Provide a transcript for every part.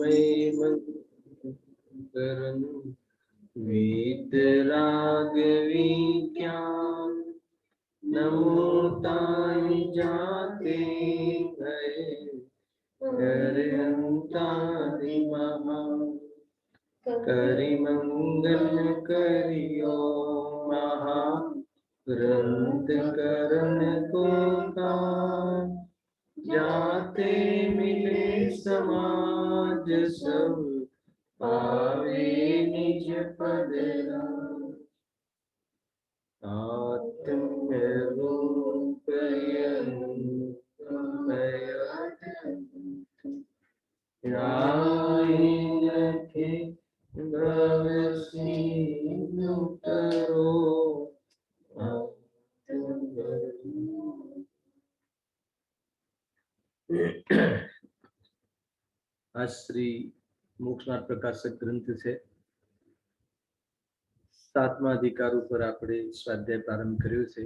श्यामय मंगरं वीतरागवी ज्ञान नमो ताय जाते गए हरिहंतादि महा करि मंगल करियो महा ग्रंथ करण को कान जाते मिले समाज सब पावे निज पद आत्म रूप रखे भव सिंधु तरो आज श्री मोक्षनाथ प्रकाशक ग्रंथ से 7મા અધિકાર ઉપર આપણે સ્વાધ્યાય પ્રારંભ કર્યો છે।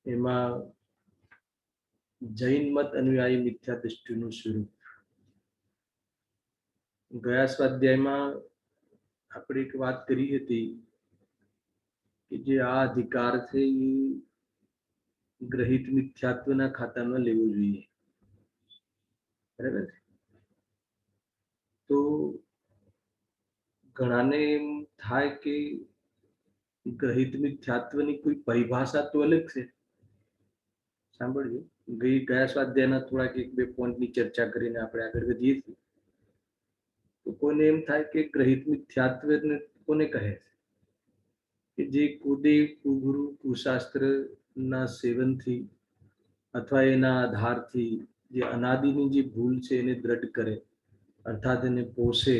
એમાં જૈન મત અનુયાયી મિથ્યા દૃષ્ટિનું સ્વરૂપ ગયા સ્વાધ્યાયમાં આપણે એક વાત કરી હતી કે જે આ અધિકાર છે એ ગ્રહિત મિથ્યાત્વના ખાતામાં લેવો જોઈએ, બરાબર। તો ઘણાને એમ થાય કે ગ્રહિત મિથ્યાત્વની કોઈ પરિભાષા તો અલગ છે। સાંભળજો, ગયા સ્વાધ્યાયના થોડાક 1-2 પોઈન્ટની ચર્ચા કરીને આપણે આગળ વધીએ છીએ। તો કોઈને એમ થાય કે ગ્રહિત મિથ્યાત્વને કોને કહે છે કે જે કુદેવ કુગુરુ કુશાસ્ત્રના સેવનથી અથવા એના આધારથી જે અનાદિની જે ભૂલ છે એને દ્રઢ કરે, અર્થાત એને પોષે,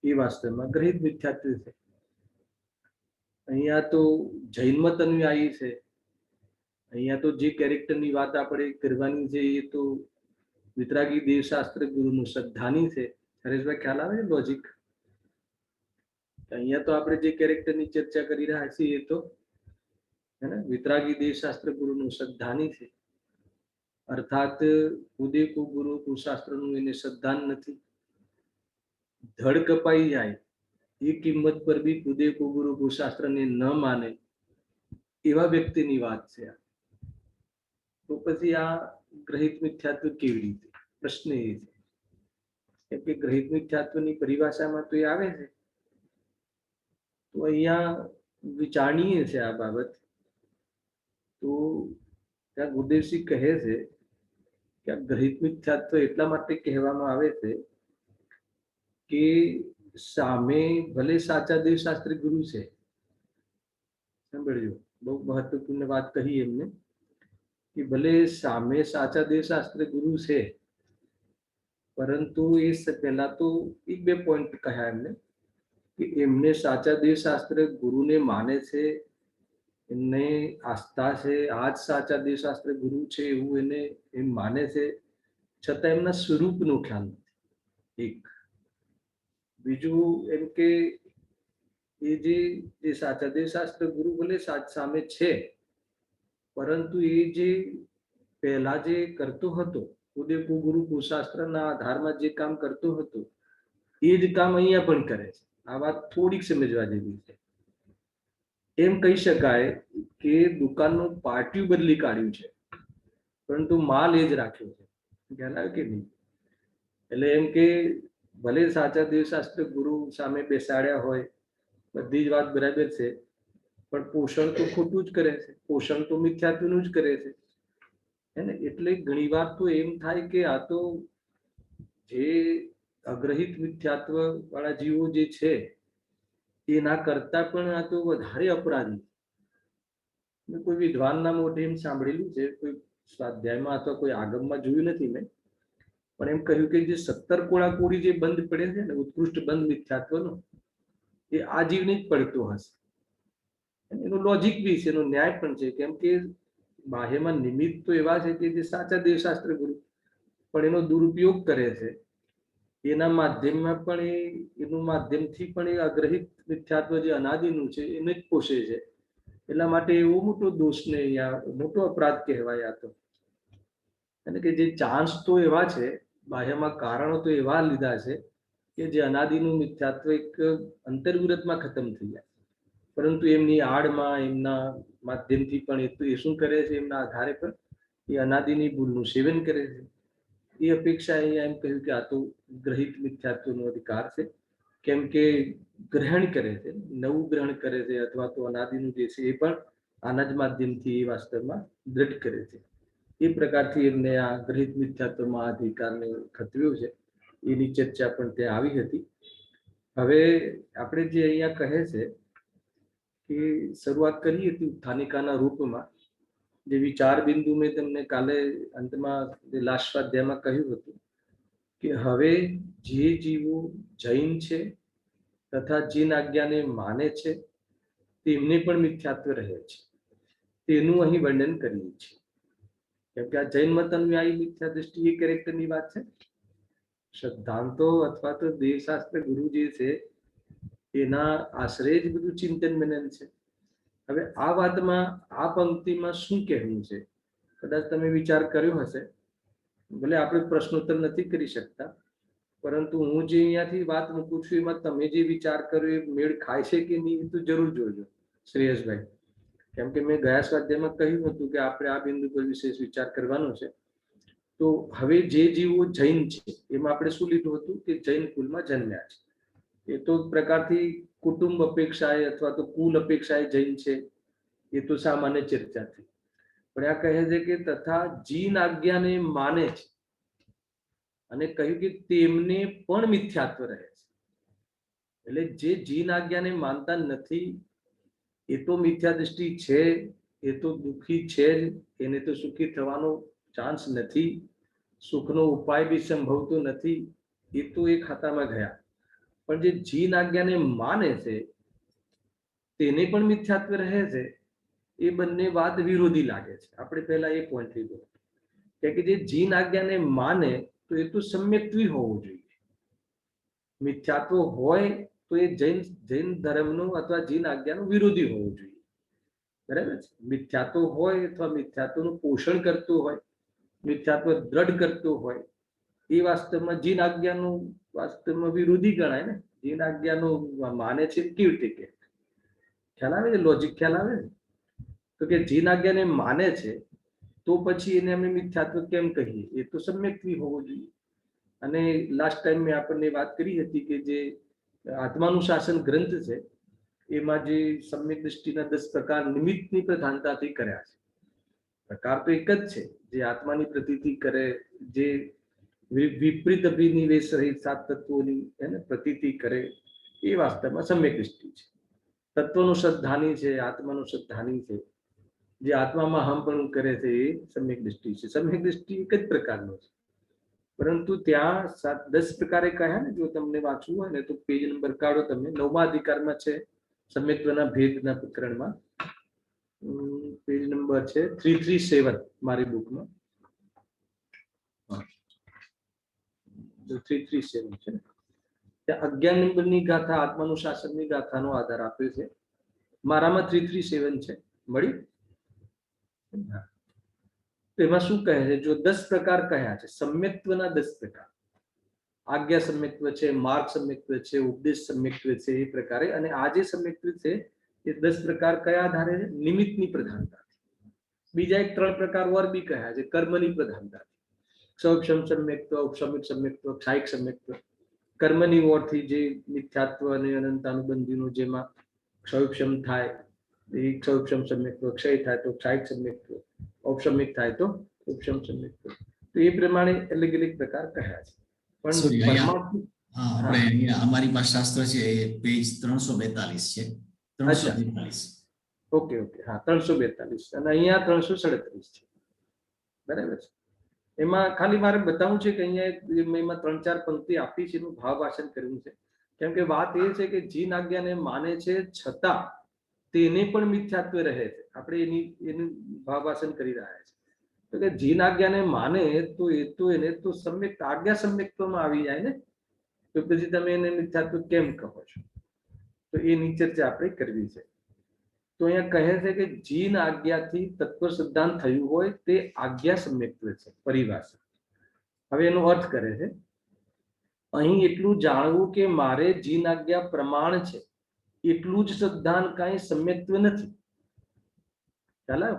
એ વાસ્તવમાં ગ્રહિત મિથ્યાત્વ છે। અહીંયા તો જૈનમત અનુયાયી છે। અહીંયા તો જે કેરેક્ટરની વાત આપણે કરવાની છે એ તો વિતરાગી દેવશાસ્ત્ર ગુરુનું શ્રદ્ધાની છે। હરેશભાઈ ખ્યાલ આવે છે લોજિક? અહીંયા તો આપણે જે કેરેક્ટરની ચર્ચા કરી રહ્યા છીએ એ તો है ना वितरागी देवशास्त्र गुरुનું શ્રદ્ધાની છે, અર્થાત ઉદય કો ગુરુ કુશાસ્ત્રનું એને શ્રદ્ધાન નથી। ધડ કપાઈ જાય એ કિંમત પર બી ઉદય કો ગુરુ કુશાસ્ત્રને ન માને એવા વ્યક્તિની વાત છે। તો પછી આ ગ્રહિત મિથ્યાત્વ કેવી રીતે? પ્રશ્ન એ છે કેમ કે ગ્રહિત મિથ્યાત્વની પરિભાષામાં તો એ આવે છે। તો અહીંયા વિચારણીય છે આ બાબત। તો ત્યાં ગુરુદેવસિંહ કહે છે કે આ ગ્રહિત મિથ્યાત્વ એટલા માટે કહેવામાં આવે છે કે સામે ભલે સાચા દેવશાસ્ત્રી ગુરુ છે, સાંભળજો, બહુ મહત્વપૂર્ણ વાત કહી એમને કે ભલે સામે સાચા દેવશાસ્ત્રી ગુરુ છે, પરંતુ એ પહેલા તો 1-2 પોઈન્ટ કહ્યા એમને કે એમને સાચા દેવશાસ્ત્ર ગુરુને માને છે, એમને આસ્થા છે, આ જ સાચા દેવશાસ્ત્ર ગુરુ છે એવું એને એમ માને છે, છતાં એમના સ્વરૂપનો ખ્યાલ નથી। એક બીજું એમ કે એ જે સાચા દેવશાસ્ત્ર ગુરુ ભલે સામે છે, પરંતુ એ જે પહેલા જે કરતો હતો ઉદય ગુરુ કુશાસ્ત્રના આધારમાં જે કામ કરતો હતો એ જ કામ અહીંયા પણ કરે છે। આ વાત થોડીક સમજવા જેવી છે। એમ કહી શકાય કે દુકાનનું પાટિયું બદલી કાઢ્યું છે, પરંતુ માલ એ જ રાખ્યો છે। ખ્યાલ આવે કે નહીં? એટલે એમ કે ભલે સાચા દેવશાસ્ત્ર ગુરુ સામે બેસાડ્યા હોય, બધી જ વાત બરાબર છે, પણ પોષણ તો ખોટું જ કરે છે, પોષણ તો મિથ્યાત્વનું જ કરે છે, હે ને? એટલે ઘણીવાર તો એમ થાય કે આ તો જે અગ્રહિત મિથ્યાત્વ વાળા જીવો જે છે એના કરતા પણ આ તો વધારે અપરાધી। કોઈ વિદ્વાનના મોઢે એમ સાંભળેલું છે, કોઈ સ્વાધ્યાયમાં અથવા કોઈ આગમમાં જોયું નથી મેં, પણ એમ કહ્યું કે જે 17 કોળાકોળી જે બંધ પડે છે ને ઉત્કૃષ્ટ બંધ મિથ્યાત્વનો, એ આ જીવને જ પડતો હશે। એનો લોજિક બી છે, એનો ન્યાય પણ છે, કેમ કે બાહ્યમાં નિમિત્ત તો એવા છે કે જે સાચા દેવશાસ્ત્ર ગુરુ પણ એનો દુરુપયોગ કરે છે, એના માધ્યમમાં પણ એનું માધ્યમથી પણ એ અગ્રહિત મિથ્યાત્વ જે અનાદિનું છે એને જ પોષે છે। એટલા માટે એવો મોટો દોષ ને અહીંયા મોટો અપરાધ કહેવાય આ તો। અને કે જે ચાન્સ તો એવા છે બાહ્યમાં કારણો તો એવા લીધા છે કે જે અનાદિનું મિથ્યાત્વ એક અંતર્ગુરતમાં ખતમ થઈ જાય, પરંતુ એમની આડમાં એમના માધ્યમથી પણ એ શું કરે છે, એમના આધારે પર એ અનાદિની ભૂલનું સેવન કરે છે. એ અપેક્ષા અહીંયા એમ કહ્યું કે આ તો ગ્રહિત મિથ્યાત્વનો અધિકાર છે, કેમ કે ગ્રહણ કરે છે, નવું ગ્રહણ કરે છે, અથવા તો અનાદિનું જે છે એ પણ આના જ માધ્યમથી એ વાસ્તવમાં દ્રઢ કરે છે. એ પ્રકારથી એમને આ ગ્રહિત મિથ્યાત્વમાં અધિકારને ખતવ્યો છે, એની ચર્ચા પણ ત્યાં આવી હતી. હવે આપણે જે અહીંયા કહે છે કે શરૂઆત કરી હતી ઉત્થાનિકાના રૂપમાં, જે વિચાર બિંદુ મેં તમને કાલે અંતમાં લાસ્ટ સ્વાધ્યાયમાં કહ્યું હતું કે હવે જે જીવો જૈન છે તથા જીન આજ્ઞાને માને છે તેમને પણ મિથ્યાત્વ રહે છે, તેનું અહીં વર્ણન કરીએ છીએ. કેમ કે આ જૈન મત અનુયાયી મિથ્યા દ્રષ્ટિ એ કેરેક્ટરની વાત છે. સિદ્ધાંતો અથવા તો દેવશાસ્ત્ર ગુરુ જે છે એના આશ્રય જ બધું ચિંતન મનન છે. હવે આ વાતમાં આ પંક્તિમાં શું કહેવું છે, કદાચ તમે વિચાર કર્યો હશે. ભલે આપણે પ્રશ્નોત્તર નથી કરી શકતા, પરંતુ હું જે અહીંયાથી વાત મૂકું છું એમાં તમે જે વિચાર કર્યો એ મેળ ખાય છે કે નહીં તો જરૂર જોજો શ્રેયસભાઈ. કેમ કે મેં ગયા સ્વાધ્યાયમાં કહ્યું હતું કે આપણે આ બિંદુ પર વિશેષ વિચાર કરવાનો છે. તો હવે જે જીવો જૈન છે એમાં આપણે શું લીધું હતું કે જૈન કુલમાં જન્મ્યા છે, એ તો પ્રકારથી કુટુંબ અપેક્ષાએ અથવા તો કુલ અપેક્ષાએ જૈન છે, એ તો સામાન્ય ચર્ચા થઈ. પણ આ કહે છે કે તથા જીન આજ્ઞાને માને છે અને કહ્યું કે તેમને પણ મિથ્યાત્વ રહે છે. એટલે જે જીન આજ્ઞાને માનતા નથી એ તો મિથ્યા દ્રષ્ટિ છે, એ તો દુઃખી છે જ, એને તો સુખી થવાનો ચાન્સ નથી, સુખનો ઉપાય બી સંભવતો નથી, એ તો એ ખાતામાં ગયા. પણ જે જીન આજ્ઞાને માને છે તેને પણ મિથ્યાત્વ રહે છે, એ બંને વાત વિરોધી લાગે છે. આપણે પહેલા એ પોઈન્ટ લીધો કે જે જીન આજ્ઞાને માને તો એ તો સમ્યક્ત્વી હોવું જોઈએ. મિથ્યાત્વ હોય તો એ જૈન ધર્મનું અથવા જીન આજ્ઞાનું વિરોધી હોવું જોઈએ, બરાબર છે. મિથ્યાત્વ હોય અથવા મિથ્યાત્વનું પોષણ કરતું હોય, મિથ્યાત્વ દ્રઢ કરતું હોય, એ વાસ્તવમાં જીન આજ્ઞાનું વાસ્તવમાં વિરોધી ગણાય ને. જીન આજ્ઞાનું માને છે કેવી રીતે કે ખ્યાલ આવે છે, લોજિક ખ્યાલ આવે છે. તો કે જીન આજ્ઞાને માને છે તો પછી એને અમે મિથ્યાત્વ કેમ કહીએ, એ તો સમ્યક્ત્વી હોવો જોઈએ. અને લાસ્ટ ટાઈમ મેં આપણને વાત કરી હતી કે જે આત્માનું શાસન ગ્રંથ છે એમાં જે સમ્યક દ્રષ્ટિના 10 પ્રકાર નિમિત્તની પ્રધાનતાથી કર્યા છે. પ્રકાર તો એક જ છે, જે આત્માની પ્રતીતિ કરે, જે વિપરીત અભિનિવેશ રહિત 7 તત્વોની એને પ્રતીતિ કરે, એ વાસ્તવમાં સમ્યક દ્રષ્ટિ છે. તત્વનું શ્રદ્ધાની છે, આત્માનું શ્રદ્ધાની છે, જે આત્મામાં હમપણું કરે છે એ સમ્યક દ્રષ્ટિ છે. સમ્યક દ્રષ્ટિ એક જ પ્રકારનો છે, પરંતુ ત્યાં 10 પ્રકારે કહ્યા ને. જો તમને વાંચવું હોય ને તો પેજ નંબર કાઢો તમે, 9મા અધિકારમાં છે સમ્યક્ત્વના ભેદના પ્રકરણમાં, પેજ નંબર છે 337 મારી બુકમાં, 337 છે. ત્યાં 11 નંબરની ગાથા આત્માનું શાસનની ગાથાનો આધાર આપ્યો છે. મારામાં 337 છે, મળી. એમાં શું કહે છે, જો 10 પ્રકાર કહ્યા છે સમ્યક્ત્વના, 10 પ્રકાર, આજ્ઞા સમ્યક્ત્વ છે, માર્ગ સમ્યક્ત્વ છે, ઉપદેશ સમ્યક્ત્વ છે, એ પ્રકારે. અને આ જે સમ્યક્ત્વ છે એ 10 પ્રકાર કયા આધારે છે, નિમિત્તની પ્રધાનતાથી. બીજા એક 3 પ્રકાર ઓર બી કહ્યા છે કર્મની પ્રધાનતાથી. સૌક્ષમ સમ્યક્ત્વ, ઉપશમિક સમ્યક્ત્વ, ક્ષાયિક સમ્યક્ત્વ. કર્મની ઓરથી જે મિથ્યાત્વ અને અનંત અનુબંધીનો જેમાં ક્ષૌક્ષમ થાય એ ક્ષૌક્ષમ સમ્યક્ત્વ, ક્ષય થાય તો ક્ષાયિક સમ્યક્ત્વ, ઔપશમિક થાય તો ઉપશમ સમ્યક્ત્વ. તો એ પ્રમાણે અલગ અલગ પ્રકાર કહ્યા છે. પણ આપણે અહીંયા અમારી પાસે શાસ્ત્ર છે એ પેજ 342 છે, 342. ઓકે ઓકે, હા 342 અને અહીંયા 337 છે, બરાબર છે. એમાં ખાલી મારે બતાવવું છે કે અહીંયા એમાં 3-4 પંક્તિ આપી છે, એનું ભાવ ભાષણ કર્યું છે. કેમ કે વાત એ છે કે જીન આજ્ઞાને માને છે છતાં તેને પણ મિથ્યાત્વ રહે છે. આપણે એનું ભાવ ભાષણ કરી રહ્યા છે. તો કે જીન આજ્ઞાને માને તો એ તો એને તો સમ્યક આજ્ઞા સમ્યક્ત્વમાં આવી જાય ને, તો પછી તમે એને મિથ્યાત્વ કેમ કહો છો? તો એની ચર્ચા આપણે કરવી છે. તો અહીંયા કહે છે કે જીન આજ્ઞાથી તત્વ સિદ્ધાંત થયું હોય તે આજ્ઞા સમ્યક્ત્વ છે, પરિભાષા. હવે એનો અર્થ કરે છે, અહીં એટલું જાણવું કે મારે જીન આજ્ઞા પ્રમાણ છે એટલું જ શ્રદ્ધાન કાંઈ સમ્યક્ત્વ નથી. ચાલો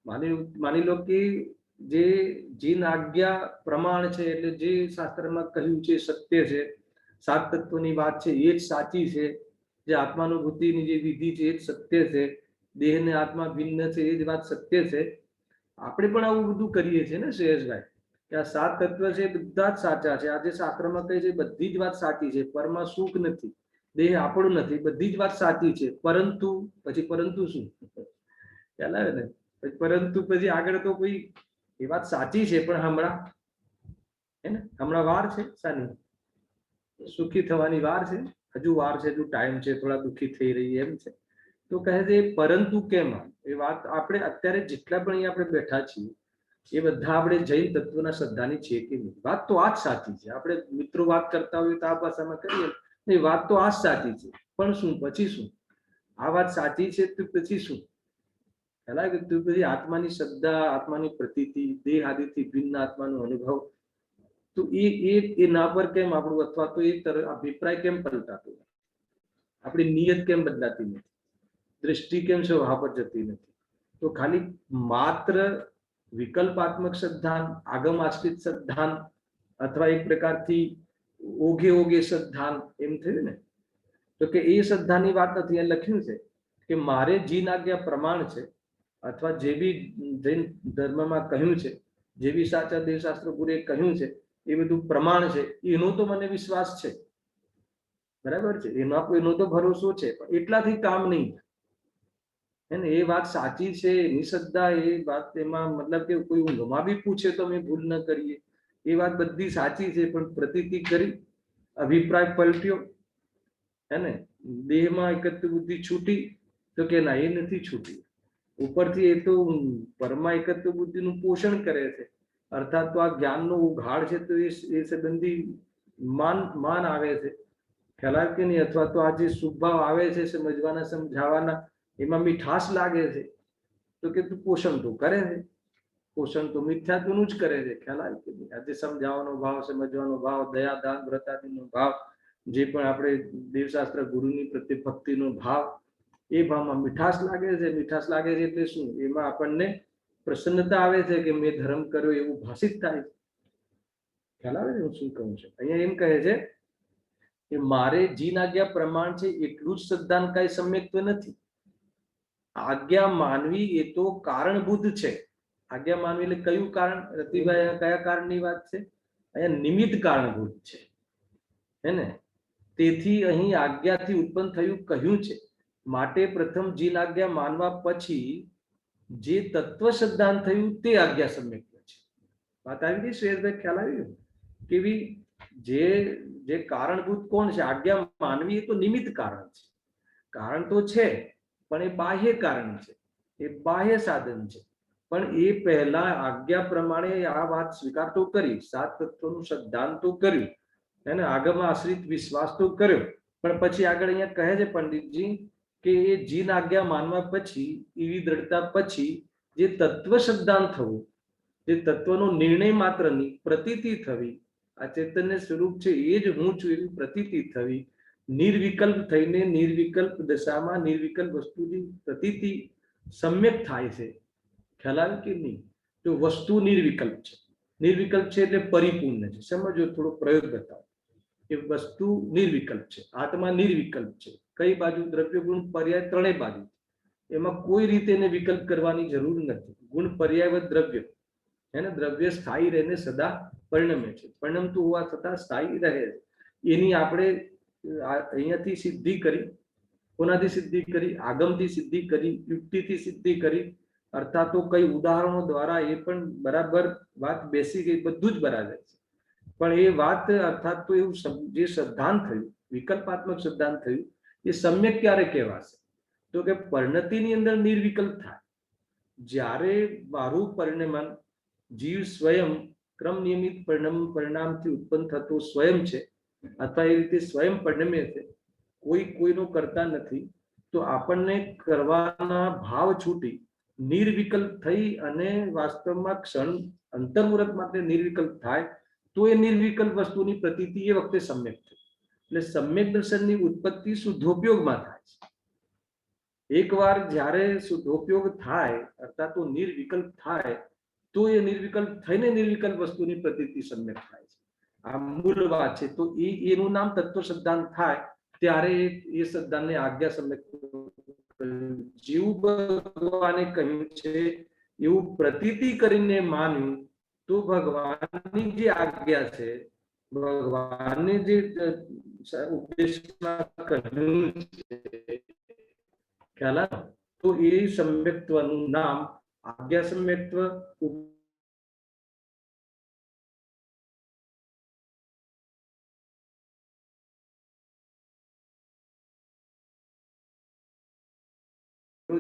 માની લો કે જે જીન આજ્ઞા પ્રમાણ છે એટલે જે શાસ્ત્રમાં કહ્યું છે સત્ય છે, સાત તત્વની વાત છે એ જ સાચી છે, જે આત્માનુભૂતિની જે વિધિ છે એ જ સત્ય છે, દેહ ને આત્મા ભિન્ન છે એ જ વાત સત્ય છે. આપણે પણ આવું બધું કરીએ છીએ ને શ્રેયસભાઈ, કે આ સાત તત્વ છે બધા જ સાચા છે, આજે શાસ્ત્રમાં કહે છે બધી જ વાત સાચી છે, પરમાં સુખ નથી, દેહ આપણું નથી, બધી જ વાત સાચી છે, પરંતુ પછી પરંતુ શું ખ્યાલ આવે ને, પરંતુ પછી આગળ તો કોઈ એ વાત સાચી છે પણ હમણાં હે ને હમણાં વાર છે સાની સુખી થવાની વાર છે, હજુ વાર છે, હજુ ટાઈમ છે, થોડા દુઃખી થઈ રહી એમ છે. તો કહે છે પરંતુ કેમ, એ વાત આપણે અત્યારે જેટલા પણ અહીંયા આપણે બેઠા છીએ એ બધા આપણે જૈન તત્વના શ્રદ્ધાની છે કે નહીં, વાત તો આ જ સાચી છે. આપણે મિત્રો વાત કરતા હોય તો આ ભાષામાં કહીએ નહીં, વાત તો આ જ સાચી છે, પણ શું પછી શું, આ વાત સાચી છે તો પછી શું, ખ્યાલ કે તું પછી આત્માની શ્રદ્ધા, આત્માની પ્રતીતિ, દેહ આદિથી ભિન્ન આત્માનો અનુભવ, તો એ ના પર કેમ આપણું, અથવા તો એ અભિપ્રાય કેમ પલટાતો, આપણી નિયત કેમ બદલાતી નથી, દ્રષ્ટિ કેમ સ્વભાવ પર જતી નથી. તો ખાલી માત્ર વિકલ્પાત્મક શ્રદ્ધાન, આગમ આશ્રિત શ્રદ્ધાન, અથવા એક પ્રકારથી ઓઘે ઓઘે શ્રદ્ધાન એમ થયું ને, તો કે એ શ્રદ્ધાની વાત નથી. એ લખ્યું છે કે મારે જીન આજ્ઞા પ્રમાણ છે, અથવા જે બી જૈન ધર્મમાં કહ્યું છે, જે બી સાચા દેવશાસ્ત્ર ગુરુએ કહ્યું છે એ બધું પ્રમાણ છે, એનો તો મને વિશ્વાસ છે, બરાબર છે, એનો તો ભરોસો છે, પણ એટલાથી કામ નહીં હે ને. એ વાત સાચી છે, એની શ્રદ્ધા, એ વાત એમાં મતલબ કે કોઈ ઊંઘમાં બી પૂછે તો અમે ભૂલ ન કરીએ, એ વાત બધી સાચી છે, પણ પ્રતીતિ કરી, અભિપ્રાય પલટ્યો હે ને, દેહમાં એકત્વ બુદ્ધિ છૂટી, તો કે ના એ નથી છૂટી, ઉપરથી એ તો પરમાં એકત્વ બુદ્ધિનું પોષણ કરે છે, અર્થાત તો આ જ્ઞાનનો ઉઘાડ છે, તો એ સંબંધી માન આવે છે, ખ્યાલ કે નહીં, અથવા તો આ જે સુભાવ આવે છે સમજવાના સમજાવવાના, એમાં મીઠાશ લાગે છે, તો કે તું પોષણ તો કરે છે, પોષણ તો મિથ્યાત્વનું જ કરે છે, ખ્યાલ આવે કે નહીં. આજે સમજાવવાનો ભાવ, સમજવાનો ભાવ, દયા દાન વ્રતાદિનો ભાવ, જે પણ આપણે દેવશાસ્ત્ર ગુરુની પ્રત્યે ભક્તિનો ભાવ, એ ભાવમાં મીઠાશ લાગે છે. મીઠાશ લાગે છે એટલે શું, એમાં આપણને પ્રસન્નતા આવે છે કે મેં ધર્મ કર્યો એવું ભાષિત થાય છે. ખ્યાલ આવે છે હું શું કહું છું. અહીંયા એમ કહે છે કે મારે જીન આજ્ઞા પ્રમાણ છે એટલું જ શ્રદ્ધાન કાંઈ સમ્યક્ત્વ નથી. આજ્ઞા માનવી એ તો કારણભૂત છે. આજ્ઞા માનવી એટલે કયું કારણ, રતિભાઈ કયા કારણની વાત છે, અહીંયા નિમિત્ત કારણભૂત છે હે ને. તેથી અહીં આજ્ઞાથી ઉત્પન્ન થયું કહ્યું છે, માટે પ્રથમ જીન આજ્ઞા માનવા પછી જે તત્વ શ્રદ્ધાન થયું તે આજ્ઞા સમ્યક્ત્વ છે. વાત આવી ગઈ શ્રેયસભાઈ, ખ્યાલ આવી ગયો કેવી, જે કારણભૂત કોણ છે, આજ્ઞા માનવી એ તો નિમિત્ત કારણ છે, કારણ તો છે પણ એ બાહ્ય કારણ છે, એ બાહ્ય સાધન છે, પણ એ પહેલા આજ્ઞા પ્રમાણે આ વાત સ્વીકાર તો કરી, સાત તત્વનું શ્રદ્ધાન તો કર્યું એને, આગમ આશ્રિત વિશ્વાસ તો કર્યો, પણ પછી આગળ અહીંયા કહે છે પંડિતજી કે એ જીન આજ્ઞા માનવા પછી, એવી દ્રઢતા પછી જે તત્વ શ્રદ્ધાન થવું, જે તત્વનો નિર્ણય માત્રની પ્રતીતિ થવી, આ ચૈતન્ય સ્વરૂપ છે એ જ હું છું એવી પ્રતીતિ થવી, નિર્વિકલ્પ થઈને નિર્વિકલ્પ દશામાં નિર્વિકલ્પ વસ્તુની પ્રતીતિ સમ્યક થાય છે. ખ્યાલ આવે કે નહીં, તો વસ્તુ નિર્વિકલ્પ છે, નિર્વિકલ્પ છે એટલે પરિપૂર્ણ છે. સમજો, થોડો પ્રયોગ બતાવો. એ વસ્તુ નિર્વિકલ્પ છે, આત્મા નિર્વિકલ્પ છે, કઈ બાજુ દ્રવ્ય ગુણ પર્યાય ત્રણેય બાજુ, એમાં કોઈ રીતે એને વિકલ્પ કરવાની જરૂર નથી. ગુણ પર્યાયવત દ્રવ્ય એને, દ્રવ્ય સ્થાયી રહીને સદા પરિણમે છે, પરિણમતું હોવા છતાં સ્થાયી રહે છે. એની આપણે અહીંયાથી સિદ્ધિ કરી, કોનાથી સિદ્ધિ કરી, આગમથી સિદ્ધિ કરી, યુક્તિથી સિદ્ધિ કરી, અર્થાત તો કઈ ઉદાહરણો દ્વારા એ પણ બરાબર વાત બેસી ગઈ, બધું જ બરાબર છે. પણ એ વાત અર્થાત તો એવું જે શ્રદ્ધાન થયું, વિકલ્પાત્મક શ્રદ્ધાન થયું, એ સમ્યક ક્યારે કહેવાશે, તો કે પરિણતિની અંદર નિર્વિકલ્પ થાય. જ્યારે મારું પરિણમન જીવ સ્વયં ક્રમ નિયમિત પરિણામથી ઉત્પન્ન થતો સ્વયં છે, અથવા એ રીતે સ્વયં પરિણમે છે, કોઈ કોઈનો કરતા નથી, તો આપણને કરવાના ભાવ છૂટી નિર્વિકલ્પ થઈ અને વાસ્તવમાં ક્ષણ અંતર્મુહૂર્ત માટે નિર્વિકલ્પ થાય તો એ નિર્વિકલ્પ વસ્તુની પ્રતીતિ એ વખતે સમ્યક થઈ. એટલે સમ્યક દર્શનની ઉત્પત્તિ શુદ્ધોપયોગમાં થાય છે. એકવાર જ્યારે શુદ્ધોપયોગ થાય અર્થાત તો નિર્વિકલ્પ થાય તો એ નિર્વિકલ્પ થઈને નિર્વિકલ્પ વસ્તુની પ્રતીતિ સમ્યક થાય છે. આ મૂળ વાત છે. તો એનું નામ તત્વ સિદ્ધાંત થાય ત્યારે એ સિદ્ધાંતને આજ્ઞા સમ્યક, જેવું ભગવાને કહ્યું છે એવું પ્રતીતિ કરીને માન્યું તો ભગવાનની જે આજ્ઞા છે, ભગવાનને જે ઉપદેશમાં કહ્યું છે ખ્યાલ આવ્યો? તો એ સમ્યક્ત્વનું નામ આજ્ઞા સમ્યક્ત્વ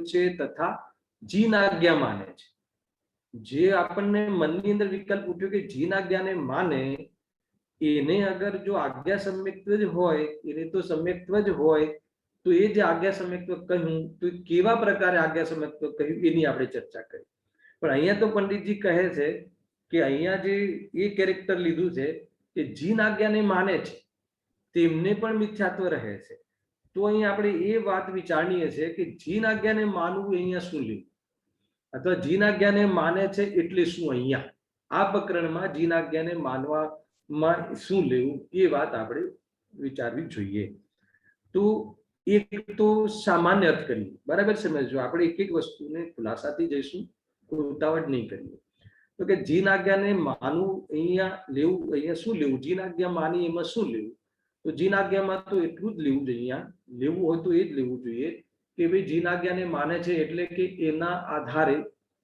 છે તથા જીન આજ્ઞા માને છે. જે આપણને મનની અંદર વિકલ્પ ઉઠ્યો કે જીન આજ્ઞાને માને એને અગર જો આજ્ઞા સમ્યક્ત્વ જ હોય, એને તો સમ્યક્ત્વ જ હોય તો એ જે આજ્ઞા સમ્યક્ત્વ કહ્યું તો કેવા પ્રકારે આજ્ઞા સમ્યક્ત્વ કહ્યું એની આપણે ચર્ચા કરી. પણ અહીંયા તો પંડિતજી કહે છે કે અહીંયા જે એ કેરેક્ટર લીધું છે કે જીન આજ્ઞાને માને છે તેમને પણ મિથ્યાત્વ રહે છે. તો અહીંયા આપણે એ વાત વિચારણીય છે કે જીન આજ્ઞાને માનવું અહીંયા શું લેવું, અથવા જીન આજ્ઞાને માને છે એટલે શું અહીંયા આ પ્રકરણમાં જીન આજ્ઞાને માનવામાં શું લેવું એ વાત આપણે વિચારવી જોઈએ. તો એક તો સામાન્ય અર્થ કરીએ, બરાબર સમજો. આપણે એક એક વસ્તુને ખુલાસાથી જઈશું, ઉતાવળ નહીં કરીએ. તો કે જીન આજ્ઞાને માનવું અહીંયા લેવું, અહીંયા શું લેવું, જીન આજ્ઞા માની એમાં શું લેવું? તો જીન આજ્ઞામાં તો એટલું જ લેવું જોઈએ, અહીંયા લેવું હોય તો એ જ લેવું જોઈએ કે ભાઈ જીન આજ્ઞાને માને છે એટલે કે એના આધારે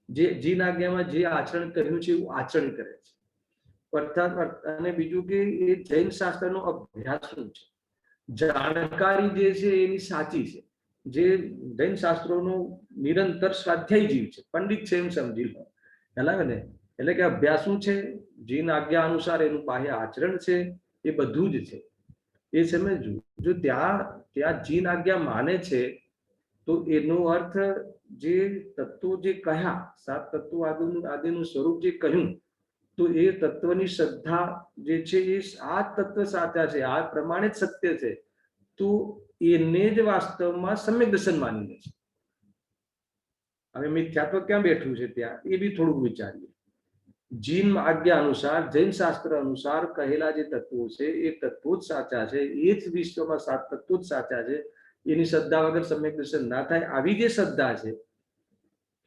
જે જીન આજ્ઞામાં જે આચરણ કર્યું છે એવું આચરણ કરે છે. અર્થાત અને બીજું કે એ જૈન શાસ્ત્રનો અભ્યાસ શું છે, જાણકારી જે છે એની સાચી છે. જે જૈન શાસ્ત્રોનો નિરંતર સ્વાધ્યાય જીવ છે, પંડિત છે એમ સમજી લો, ખ્યાલ ને? એટલે કે અભ્યાસ શું છે, જીન આજ્ઞા અનુસાર એનું બાહ્ય આચરણ છે, એ બધું જ છે. એ સમજવું. જો ત્યાં જીન આજ્ઞા માને છે તો એનો અર્થ જે તત્વો જે કહ્યા, 7 તત્વો આદિનું સ્વરૂપ જે કહ્યું, તો એ તત્વની શ્રદ્ધા જે છે એ આ તત્વ સાચા છે, આ પ્રમાણે જ સત્ય છે, તો એને જ વાસ્તવમાં સમ્યક દર્શન માની લે છે. હવે મિથ્યાત્વ ક્યાં બેઠું છે ત્યાં એ બી થોડુંક વિચારીએ. જીન આજ્ઞા અનુસાર, જૈન શાસ્ત્ર અનુસાર કહેલા જે તત્વો છે એ તત્વો જ સાચા છે, એ જ વિશ્વમાં 7 તત્વો જ સાચા છે. એની શ્રદ્ધા વગર સમ્યક દર્શન ના થાય. આવી જે શ્રદ્ધા છે,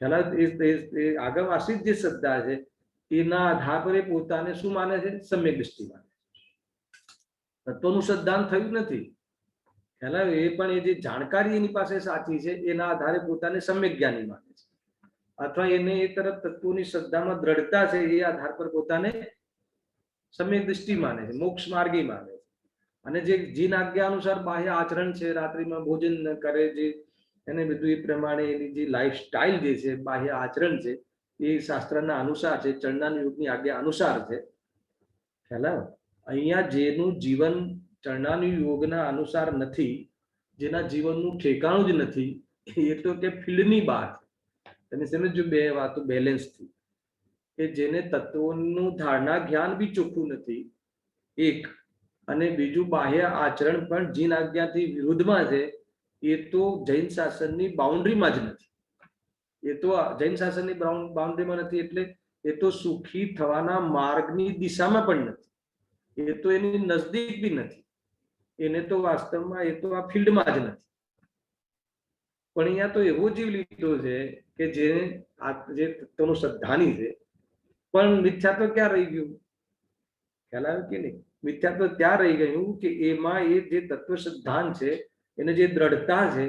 ખ્યાલ આગમ આશ્રિત જે શ્રદ્ધા છે એના આધાર પર એ પોતાને શું માને છે, સમ્યક દ્રષ્ટિ માને છે. તત્વનું શ્રદ્ધાન થયું નથી, ખ્યાલ એ પણ એ જે જાણકારી એની પાસે સાચી છે એના આધારે પોતાને સમ્યક જ્ઞાની માને છે, અથવા એને એ તરફ તત્વોની શ્રદ્ધામાં દ્રઢતા છે એ આધાર પર પોતાને સમ્યક દૃષ્ટિ માને છે, મોક્ષ માર્ગી માને છે. અને જે જીન આજ્ઞા અનુસાર બાહ્ય આચરણ છે, રાત્રિમાં ભોજન ન કરે, જે એને બધું એ પ્રમાણે એની જે લાઈફ સ્ટાઇલ જે છે, બાહ્ય આચરણ છે, એ શાસ્ત્રના અનુસાર છે, ચરણાની યુગની આજ્ઞા અનુસાર છે. ખ્યાલ અહીંયા જેનું જીવન ચરણાની યોગના અનુસાર નથી, જેના જીવનનું ઠેકાણું જ નથી, એ તો કે ફિલ્ડની બહાર. તમે સમજો બે વાતો બેલેન્સથી, કે જેને તત્વોનું ધારણા જ્ઞાન બી ચોખ્ખું નથી એક, અને બીજું બાહ્ય આચરણ પણ જીન આજ્ઞાથી વિરુદ્ધમાં છે, એ તો જૈન શાસનની બાઉન્ડ્રીમાં જ નથી. એ તો જૈન શાસનની બાઉન્ડ્રીમાં નથી એટલે એ તો સુખી થવાના માર્ગની દિશામાં પણ નથી, એ તો એની નજદીક બી નથી. એને તો વાસ્તવમાં એ તો આ ફિલ્ડમાં જ નથી. પણ અહીંયા તો એવો જીવ લીધો છે કે જે તત્વનું શ્રદ્ધાની છે, પણ મિથ્યાત્વ ક્યાં રહી ગયું, ખ્યાલ આવે કે નહીં? મિથ્યાત્વ ત્યાં રહી ગયું કે એમાં એ જે તત્વ શ્રદ્ધાન છે, એને જે દ્રઢતા છે,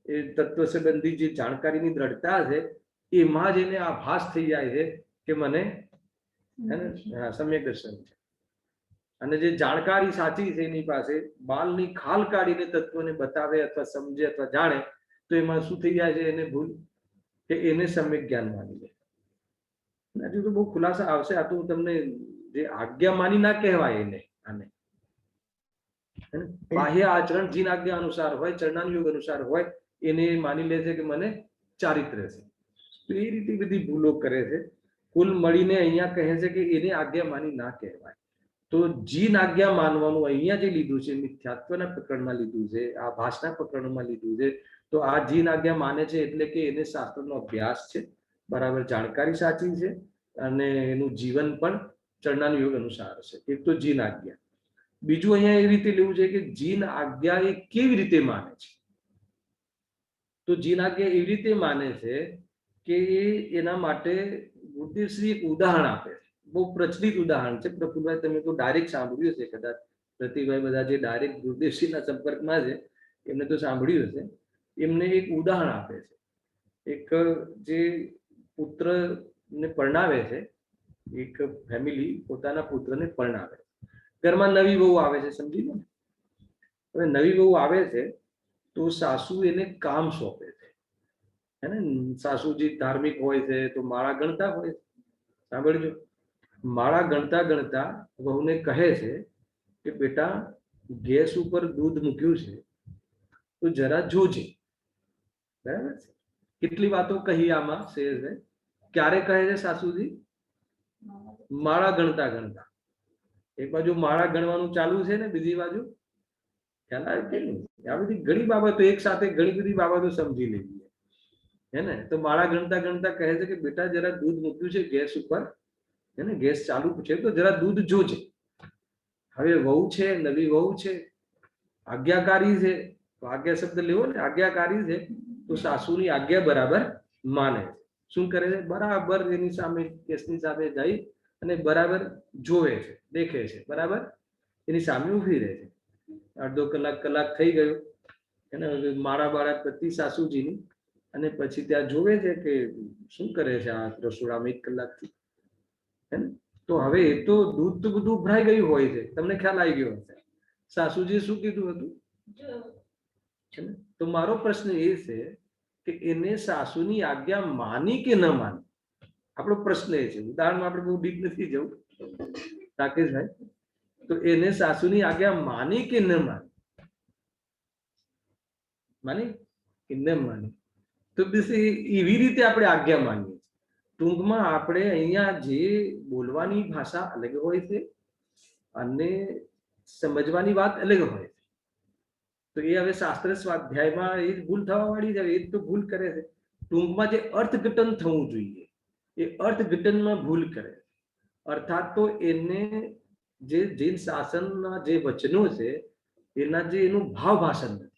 એ તત્વ સંબંધી જે જાણકારીની દ્રઢતા છે, એમાં જ એને આભાસ થઈ જાય છે કે મને સમ્યક દર્શન છે. અને જે જાણકારી સાચી છે એની પાસે બાલની ખાલ કાઢીને તત્વને બતાવે અથવા સમજે અથવા જાણે તો એમાં શું થઈ જાય છે, એને ભૂલ કે એને સમ્યક જ્ઞાન માની લે. હજુ તો બહુ ખુલાસા આવશે. આ તો હું તમને જે આજ્ઞા માની ના કહેવાય એને, આને બાહ્ય આચરણ જીન આજ્ઞા અનુસાર હોય, ચરણાની યોગ અનુસાર હોય, એને માની લે છે કે મને ચારિત્ર્ય છે. તો એ રીતે બધી ભૂલો કરે છે. કુલ મળીને અહીંયા કહે છે કે એને આજ્ઞા માની ના કહેવાય. તો જીન આજ્ઞા માનવાનું અહીંયા જે લીધું છે મિથ્યાત્વના પ્રકરણમાં લીધું છે, આ ભાષના પ્રકરણમાં લીધું છે. તો આ જીન આજ્ઞા માને છે એટલે કે એને શાસ્ત્રનો અભ્યાસ છે, બરાબર જાણકારી સાચી છે અને એનું જીવન પણ ચરણાનો યોગ અનુસાર છે. એક તો જીન આજ્ઞા. બીજું અહીંયા એવી રીતે લેવું છે કે જીન આજ્ઞા એ કેવી રીતે માને છે. તો જીન આજ્ઞા એવી રીતે માને છે કે એના માટે ગુરુદેવશ્રી એક ઉદાહરણ આપે છે. બહુ પ્રચલિત ઉદાહરણ છે. પ્રફુલભાઈ તમે તો ડાયરેક્ટ સાંભળ્યું હશે, કદાચ પ્રતિભાઈ બધા જે ડાયરેક્ટ ગુરુદેવશ્રીના સંપર્કમાં છે એમને તો સાંભળ્યું હશે. એમને એક ઉદાહરણ આપે છે. એક જે પુત્રને પરણાવે છે, એક ફેમિલી પોતાના પુત્રને પરણાવે છે. ઘરમાં નવી વહુ આવે છે, સમજી લો ને. હવે નવી વહુ આવે છે તો સાસુ એને કામ સોંપે છે, હે ને. સાસુજી ધાર્મિક હોય છે તો માળા ગણતા હોય છે. સાંભળજો, માળા ગણતા ગણતા વહુને કહે છે કે બેટા ગેસ ઉપર દૂધ મૂક્યું છે તો જરા જોજે. બરાબર છે. કેટલી વાતો કહી આમાં છે. ક્યારે કહે છે સાસુજી? માળા ગણતા ગણતા. એક બાજુ માળા ગણવાનું ચાલુ છે ને બીજી બાજુ ખ્યાલ આવે કે નહીં, આ બધી ઘણી બાબતો એક સાથે ઘણી બધી બાબતો સમજી લેવી હે ને. તો માળા ગણતા ગણતા કહે છે કે બેટા જરા દૂધ મૂક્યું છે ગેસ ઉપર, હે ને, ગેસ ચાલુ છે તો જરા દૂધ જોજે. હવે વહુ છે, નવી વહુ છે, આજ્ઞાકારી છે. તો આજ્ઞા શબ્દ લેવો ને, આજ્ઞાકારી છે તો સાસુની આજ્ઞા બરાબર માને છે. શું કરે છે? બરાબર એની સામે કેસની સામે જઈ અને બરાબર જોવે છે, દેખે છે, બરાબર એની સામે ઉભી રહે છે. અડધો કલાક થઈ ગયો એને, માળા બાળા પતિ સાસુજીની, અને પછી ત્યાં જોવે છે કે શું કરે છે આ રસોડામાં 1 કલાકથી, હે ને. તો હવે એ તો દૂધ તો બધું ઉભરાઈ ગયું હોય છે, તમને ખ્યાલ આવી ગયો હશે. સાસુજી શું કીધું હતું? તો મારો પ્રશ્ન એ છે કે એને સાસુની આજ્ઞા માની કે ન માની? આપણો પ્રશ્ન એ છે. ઉદાહરણમાં આપણે બહુ ડીપ નથી જવું રાકેશભાઈ. તો એને સાસુની આજ્ઞા માની કે ન માની? માની કે ન માની? તો બસ એવી રીતે આપણે આજ્ઞા માનીએ. ટૂંકમાં આપણે અહીંયા જે બોલવાની ભાષા અલગ હોય છે અને સમજવાની વાત અલગ હોય છે. તો એ હવે શાસ્ત્ર સ્વાધ્યાયમાં એ ભૂલ થવા વાળી છે. એ તો ભૂલ કરે છે. ટૂંકમાં જે અર્થઘટન થવું જોઈએ એ અર્થઘટનમાં ભૂલ કરે. અર્થાત તો એને જે જૈન શાસનના જે વચનો છે એના જે એનું ભાવ ભાષણ નથી.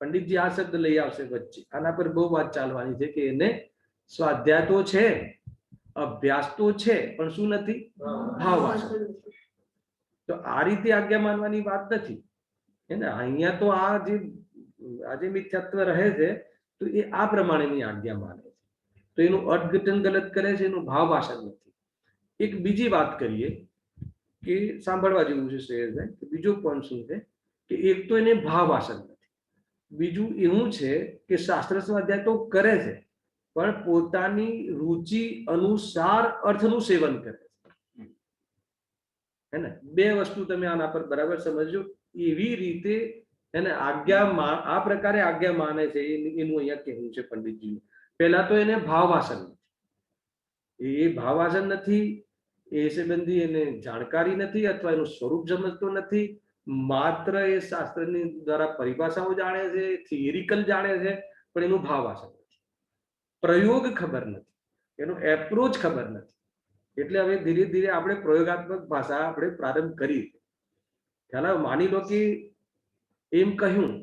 પંડિતજી આ શબ્દ લઈ આવશે વચ્ચે, આના પર બહુ વાત ચાલવાની છે કે એને સ્વાધ્યાય તો છે, અભ્યાસ તો છે, પણ શું નથી? ભાવ ભાષણ. તો આ રીતે આજ્ઞા માનવાની વાત નથી, હે ને. અહીંયા તો આ જે મિથ્યાત્વ રહે છે તો એ આ પ્રમાણેની આજ્ઞા માને છે. તો એનું અર્થઘટન ગલત કરે છે, એનું ભાવ ભાષણ નથી. એક બીજી વાત કરીએ કે સાંભળવા જેવું છે શ્રેયસભાઈ. બીજો પોઈન્ટ શું છે કે એક તો એને ભાવ ભાષણ નથી, બીજું એવું છે કે શાસ્ત્ર સ્વાધ્યાય તો કરે છે પણ પોતાની રુચિ અનુસાર અર્થનું સેવન કરે છે, હે ને. 2 વસ્તુ તમે આના પર બરાબર સમજો. એવી રીતે એને આજ્ઞા આ પ્રકારે આજ્ઞા માને છે એનું અહીંયા કહેવું છે પંડિતજી. પહેલા તો એને ભાવ ભાષણ નથી, એ ભાવ ભાષણ નથી, એ સંબંધી એને જાણકારી નથી અથવા એનું સ્વરૂપ સમજતો નથી. માત્ર એ શાસ્ત્રની દ્વારા પરિભાષાઓ જાણે છે, થિયરિકલ જાણે છે, પણ એનું ભાવ ભાષણ નથી, પ્રયોગ ખબર નથી, એનો એપ્રોચ ખબર નથી. એટલે હવે ધીરે ધીરે આપણે પ્રયોગાત્મક ભાષા આપણે પ્રારંભ કરી. ખ્યાલ આવે? માની લો કે એમ કહ્યું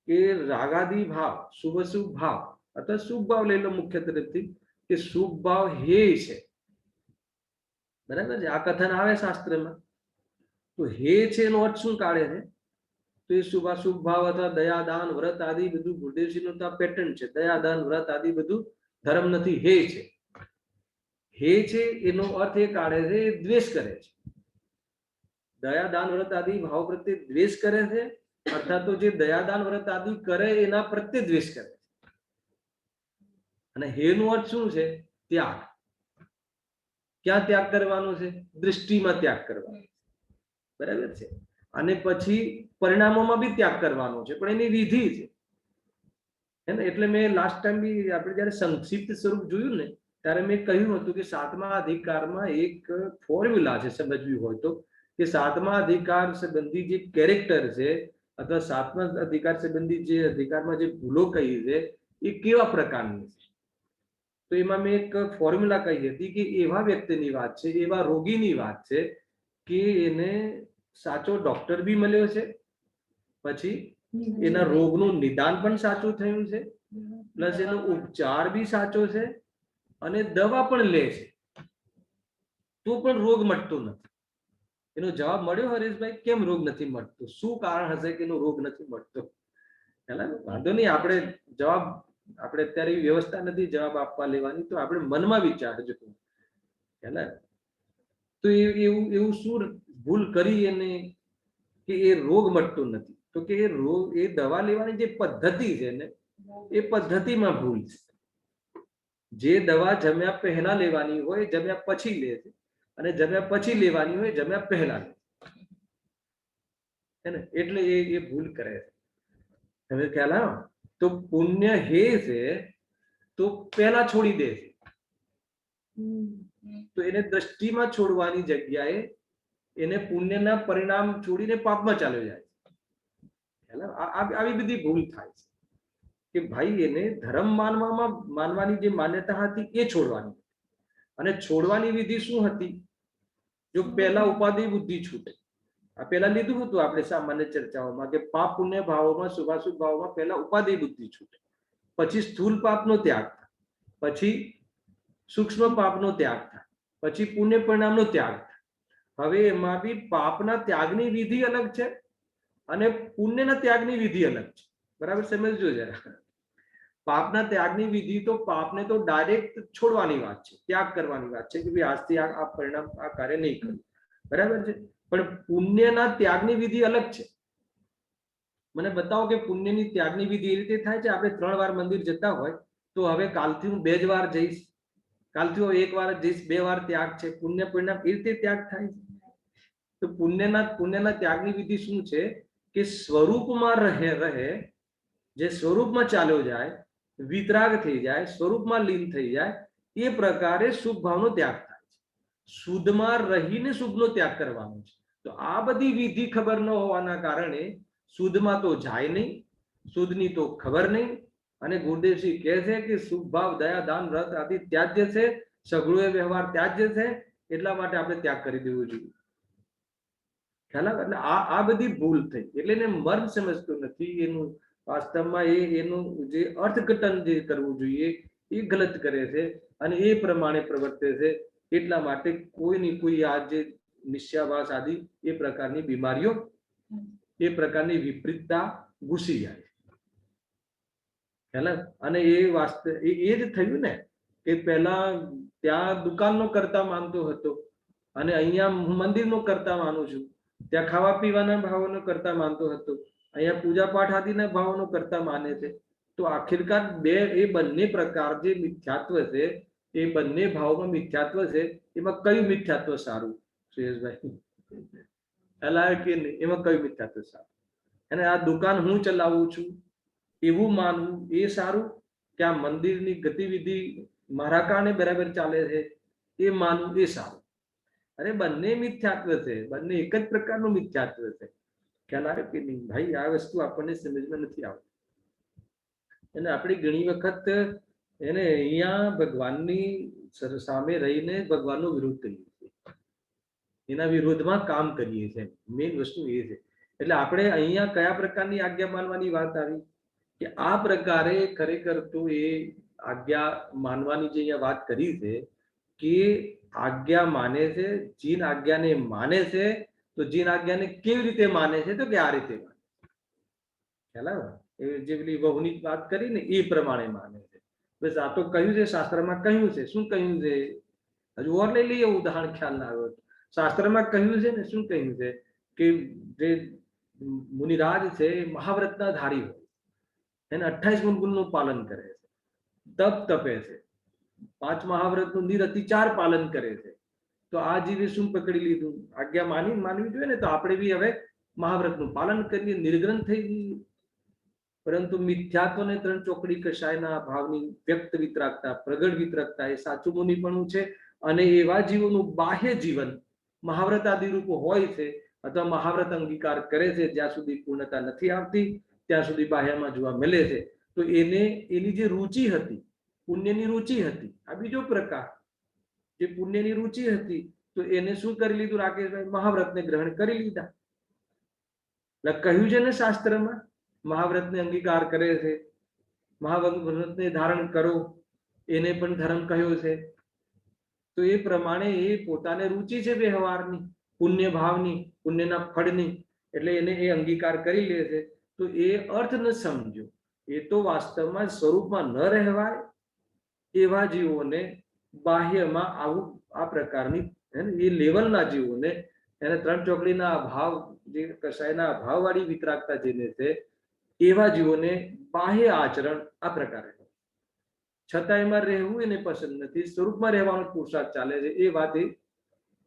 કે રાગાદી ભાવ, શુભ શુભ ભાવ અથવા શુભ ભાવ લઈ લો મુખ્ય તરફથી, કે શુભ ભાવ હે છે, બરાબર છે. આ કથન આવે શાસ્ત્રમાં. તો હે છે એનો અર્થ શું કાઢે છે? તો એ શુભાશુભ ભાવ અથવા દયા દાન વ્રત આદિ બધું ગુરુદેવજીનું તો પેટર્ન છે. દયા દાન વ્રત આદિ બધું ધર્મ નથી, હે છે. હે છે એનો અર્થ એ કાઢે છે એ દ્વેષ કરે છે. દયા દાન વ્રત આદિ ભાવ પ્રત્યે દ્વેષ કરે છે, અર્થાત તો જે દયા દાન વ્રત આદિ કરે એના પ્રત્યે દ્વેષ કરે છે. અને હે નો અર્થ શું છે? ત્યાગ. ક્યાં ત્યાગ કરવાનો છે? દૃષ્ટિમાં ત્યાગ કરવાનો, બરાબર છે. અને પછી પરિણામોમાં બી ત્યાગ કરવાનો છે, પણ એની વિધિ છે. હે ને. એટલે મેં લાસ્ટ ટાઈમ બી આપણે જયારે સંક્ષિપ્ત સ્વરૂપ જોયું ને ત્યારે મેં કહ્યું હતું કે સાતમા અધિકારમાં એક ફોર્મ્યુલા છે સમજવી હોય તો, કે સાતમા અધિકાર સંબંધી જે કેરેક્ટર છે અથવા સાતમા અધિકાર સંબંધી જે અધિકારમાં જે ભૂલો કહી છે એ કેવા પ્રકારની છે. તો એમાં મેં એક ફોર્મ્યુલા કહી હતી કે એવા વ્યક્તિની વાત છે, એવા રોગીની વાત છે કે એને સાચો ડોક્ટર બી મળ્યો છે, પછી એના રોગનું નિદાન પણ સાચું થયું છે, પ્લસ એનો ઉપચાર બી સાચો છે અને દવા પણ લે છે, તો પણ રોગ મટતો નથી. એનો જવાબ મળ્યો હરેશભાઈ, કેમ રોગ નથી મટતો? શું કારણ હશે કે એનો રોગ નથી મટતો? વાંધો નહીં, આપણે જવાબ, આપણે અત્યારે એવી વ્યવસ્થા નથી જવાબ આપવા લેવાની, તો આપણે મનમાં વિચારજો. તો એવું એવું શું ભૂલ કરી એને કે એ રોગ મટતો નથી? તો કે એ રોગ, એ દવા લેવાની જે પદ્ધતિ છે ને એ પદ્ધતિમાં ભૂલ છે. જે દવા જમ્યા પહેલા લેવાની હોય જમ્યા પછી લે છે, અને જમ્યા પછી લેવાની હોય જમ્યા પહેલા લે છે ને. એટલે એ ભૂલ કરે છે. તમે ખ્યાલ આવ્યો? તો પુણ્ય હે છે તો પહેલા છોડી દે છે, તો એને દ્રષ્ટિમાં છોડવાની જગ્યાએ એને પુણ્યના પરિણામ છોડીને પાપમાં ચાલ્યો જાય છે. આવી બધી ભૂલ થાય છે કે ભાઈ એને ધર્મ માનવાની જે માન્યતા હતી એ છોડવાની, અને છોડવાની વિધિ શું હતી? જો પહેલા ઉપાધિ બુદ્ધિ છૂટે. આ પહેલા લીધું હતું આપણે સામાન્ય ચર્ચાઓમાં કે પાપ પુણ્ય ભાવોમાં શુભાશુભ ભાવોમાં પહેલા ઉપાધિ બુદ્ધિ છૂટે, પછી સ્થૂલ પાપનો ત્યાગ થાય, પછી સૂક્ષ્મ પાપનો ત્યાગ થાય, પછી પુણ્ય પરિણામનો ત્યાગ થાય. હવે એમાં બી પાપના ત્યાગની વિધિ અલગ છે અને પુણ્યના ત્યાગની વિધિ અલગ છે. બરાબર સમજજો જરા. પાપના ત્યાગની વિધિ તો પાપને તો ડાયરેક્ટ છોડવાની વાત છે, ત્યાગ કરવાની વાત છે કે ભાઈ આજથી આ પરિણામ, આ કાર્ય નહીં કરવું. બરાબર છે. પણ પુણ્યના ત્યાગની વિધિ અલગ છે. મને બતાવો કે પુણ્યની ત્યાગની વિધિ એ રીતે થાય છે, આપણે 3 વાર મંદિર જતા હોય તો હવે કાલથી હું 2 જ વાર જઈશ, કાલથી હું 1 વાર જઈશ, 2 વાર ત્યાગ છે. પુણ્ય પરિણામ એ રીતે ત્યાગ થાય છે. તો પુણ્યના ત્યાગની વિધિ શું છે કે સ્વરૂપમાં રહે, જે સ્વરૂપમાં ચાલ્યો જાય, વિતરાગ થઈ જાય, સ્વરૂપમાં લીન થઈ જાય, એ પ્રકારે શુભ ભાવનો ત્યાગ થાય છે. શુદ્ધમાં રહીને શુભનો ત્યાગ કરવાનો છે. તો આ બધી વિધિ ખબર ન હોવાના કારણે શુદ્ધમાં તો જાય નહીં, શુદ્ધની તો ખબર નહીં, અને ગુરુદેવસિંહ કહે છે કે શુભ ભાવ, દયા, દાન, વ્રત આદિ ત્યાજ્ય છે, સગળો વ્યવહાર ત્યાજ્ય છે, એટલા માટે આપણે ત્યાગ કરી દેવો જોઈએ. ખ્યાલ આવે? એટલે આ બધી ભૂલ થઈ, એટલે એને મર્મ સમજતો નથી. એનું વાસ્તવમાં એનું જે અર્થઘટન જે કરવું જોઈએ એ ગલત કરે છે અને એ પ્રમાણે પ્રવર્તે છે. એટલા માટે કોઈની કોઈ આ જે નિશ્ચાવાસ આદિ એ પ્રકારની બીમારીઓ, એ પ્રકારની વિપરીતતા ઘૂસી જાય. ખ્યાલ આવે? અને એ જ થયું ને કે પહેલા ત્યાં દુકાનનો કરતા માનતો હતો અને અહીંયા હું મંદિરનો કરતા માનું છું. ત્યાં ખાવા પીવાના ભાવોનો કરતા માનતો હતો, અહીંયા પૂજા પાઠ આદિના ભાવોનો કરતા માને છે. તો આખિરકાર એ બંને પ્રકાર જે મિથ્યાત્વ છે, એ બંને ભાવમાં મિથ્યાત્વ છે, એમાં કયું મિથ્યાત્વ સારું? સુરેશભાઈ હલાવે કે નહીં? એમાં કયું મિથ્યાત્વ સારું? અને આ દુકાન હું ચલાવું છું એવું માનવું એ સારું કે આ મંદિરની ગતિવિધિ મારા કારણે બરાબર ચાલે છે એ માનવું એ સારું? અરે બંને મિથ્યાત્વ છે, બંને એક જ પ્રકારનું મિથ્યાત્વ છે. ખ્યાલ આવે કે નહીં ભાઈ? આ વસ્તુ આપણને સમજમાં નથી આવતી. અને આપણે ઘણી વખત એને અહીંયા ભગવાનની સામે રહીને ભગવાનનો વિરોધ કરીએ છીએ, એના વિરોધમાં કામ કરીએ છીએ. મેઇન વસ્તુ એ છે. એટલે આપણે અહીંયા કયા પ્રકારની આજ્ઞા માનવાની વાત આવી કે આ પ્રકારે ખરેખર તો એ આજ્ઞા માનવાની જે અહીંયા વાત કરી છે કે આજ્ઞા માને છે, જીન આજ્ઞાને માને છે. તો જીન આજ્ઞાને કેવી રીતે માને છે? તો કે આ રીતે માને. ખ્યાલ આવે? એ જે પેલી વહુની વાત કરી ને એ પ્રમાણે માને છે. બસ આ તો કહ્યું છે, શાસ્ત્રમાં કહ્યું છે. શું કહ્યું છે? હજુ ઓર લઈ લઈએ ઉદાહરણ, ખ્યાલ ના આવ્યો. શાસ્ત્રમાં કહ્યું છે ને, શું કહ્યું છે કે જે મુનિરાજ છે એ મહાવ્રતના ધારી હોય, એને 28 ગુણનું પાલન કરે છે, તપ તપે છે, 5 મહાવ્રતનું નિરતિચાર પાલન કરે છે. તો આ જીવે શું પકડી લીધું? આજ્ઞા માનવી જોઈએ ને. તો આપણે બી હવે મહાવ્રતનું પાલન કરીએ, નિર્ગ્રંથ થઈ જઈએ. પરંતુ મિથ્યાત્વ ને ત્રણ ચોકડી કશાયના ભાવની વ્યક્ત વિતરાગતા, પ્રગટ વિતરાગતા એ સાચું મુનિપણું છે. અને એવા જીવોનું બાહ્ય જીવન મહાવ્રત આદિ રૂપ હોય છે અથવા મહાવ્રત અંગીકાર કરે છે, જ્યાં સુધી પૂર્ણતા નથી આવતી ત્યાં સુધી બાહ્યમાં જોવા મળે છે. તો એને એની જે રુચિ હતી, પુણ્યની રુચિ હતી, આ બીજો પ્રકાર. જે પુણ્યની રુચિ હતી તો એને શું કરી લીધું રાકેશભાઈ? મહાવ્રતને ગ્રહણ કરી લીધા. એટલે કહ્યું છે ને શાસ્ત્રમાં, મહાવ્રતને અંગીકાર કરે છે, મહાવ્રતને ધારણ કરો, એને પણ ધર્મ કહ્યો છે. તો એ પ્રમાણે એ પોતાને રુચિ છે વ્યવહારની, પુણ્ય ભાવની, પુણ્યના ફળની, એટલે એને એ અંગીકાર કરી લે છે. તો એ અર્થ ન સમજો. એ તો વાસ્તવમાં સ્વરૂપમાં ન રહેવાય એવા જીવોને બાહ્યમાં આવું આ પ્રકારની એ લેવલના જીવોને, એને ત્રણ ચોકડીના અભાવ, જે કશાયના અભાવ વાળી વિતરાગતા જેને છે, એવા જીવોને બાહ્ય આચરણ આ પ્રકારે, છતાં એમાં રહેવું એને પસંદ નથી, સ્વરૂપમાં રહેવાનો પુરુષાર્થ ચાલે છે.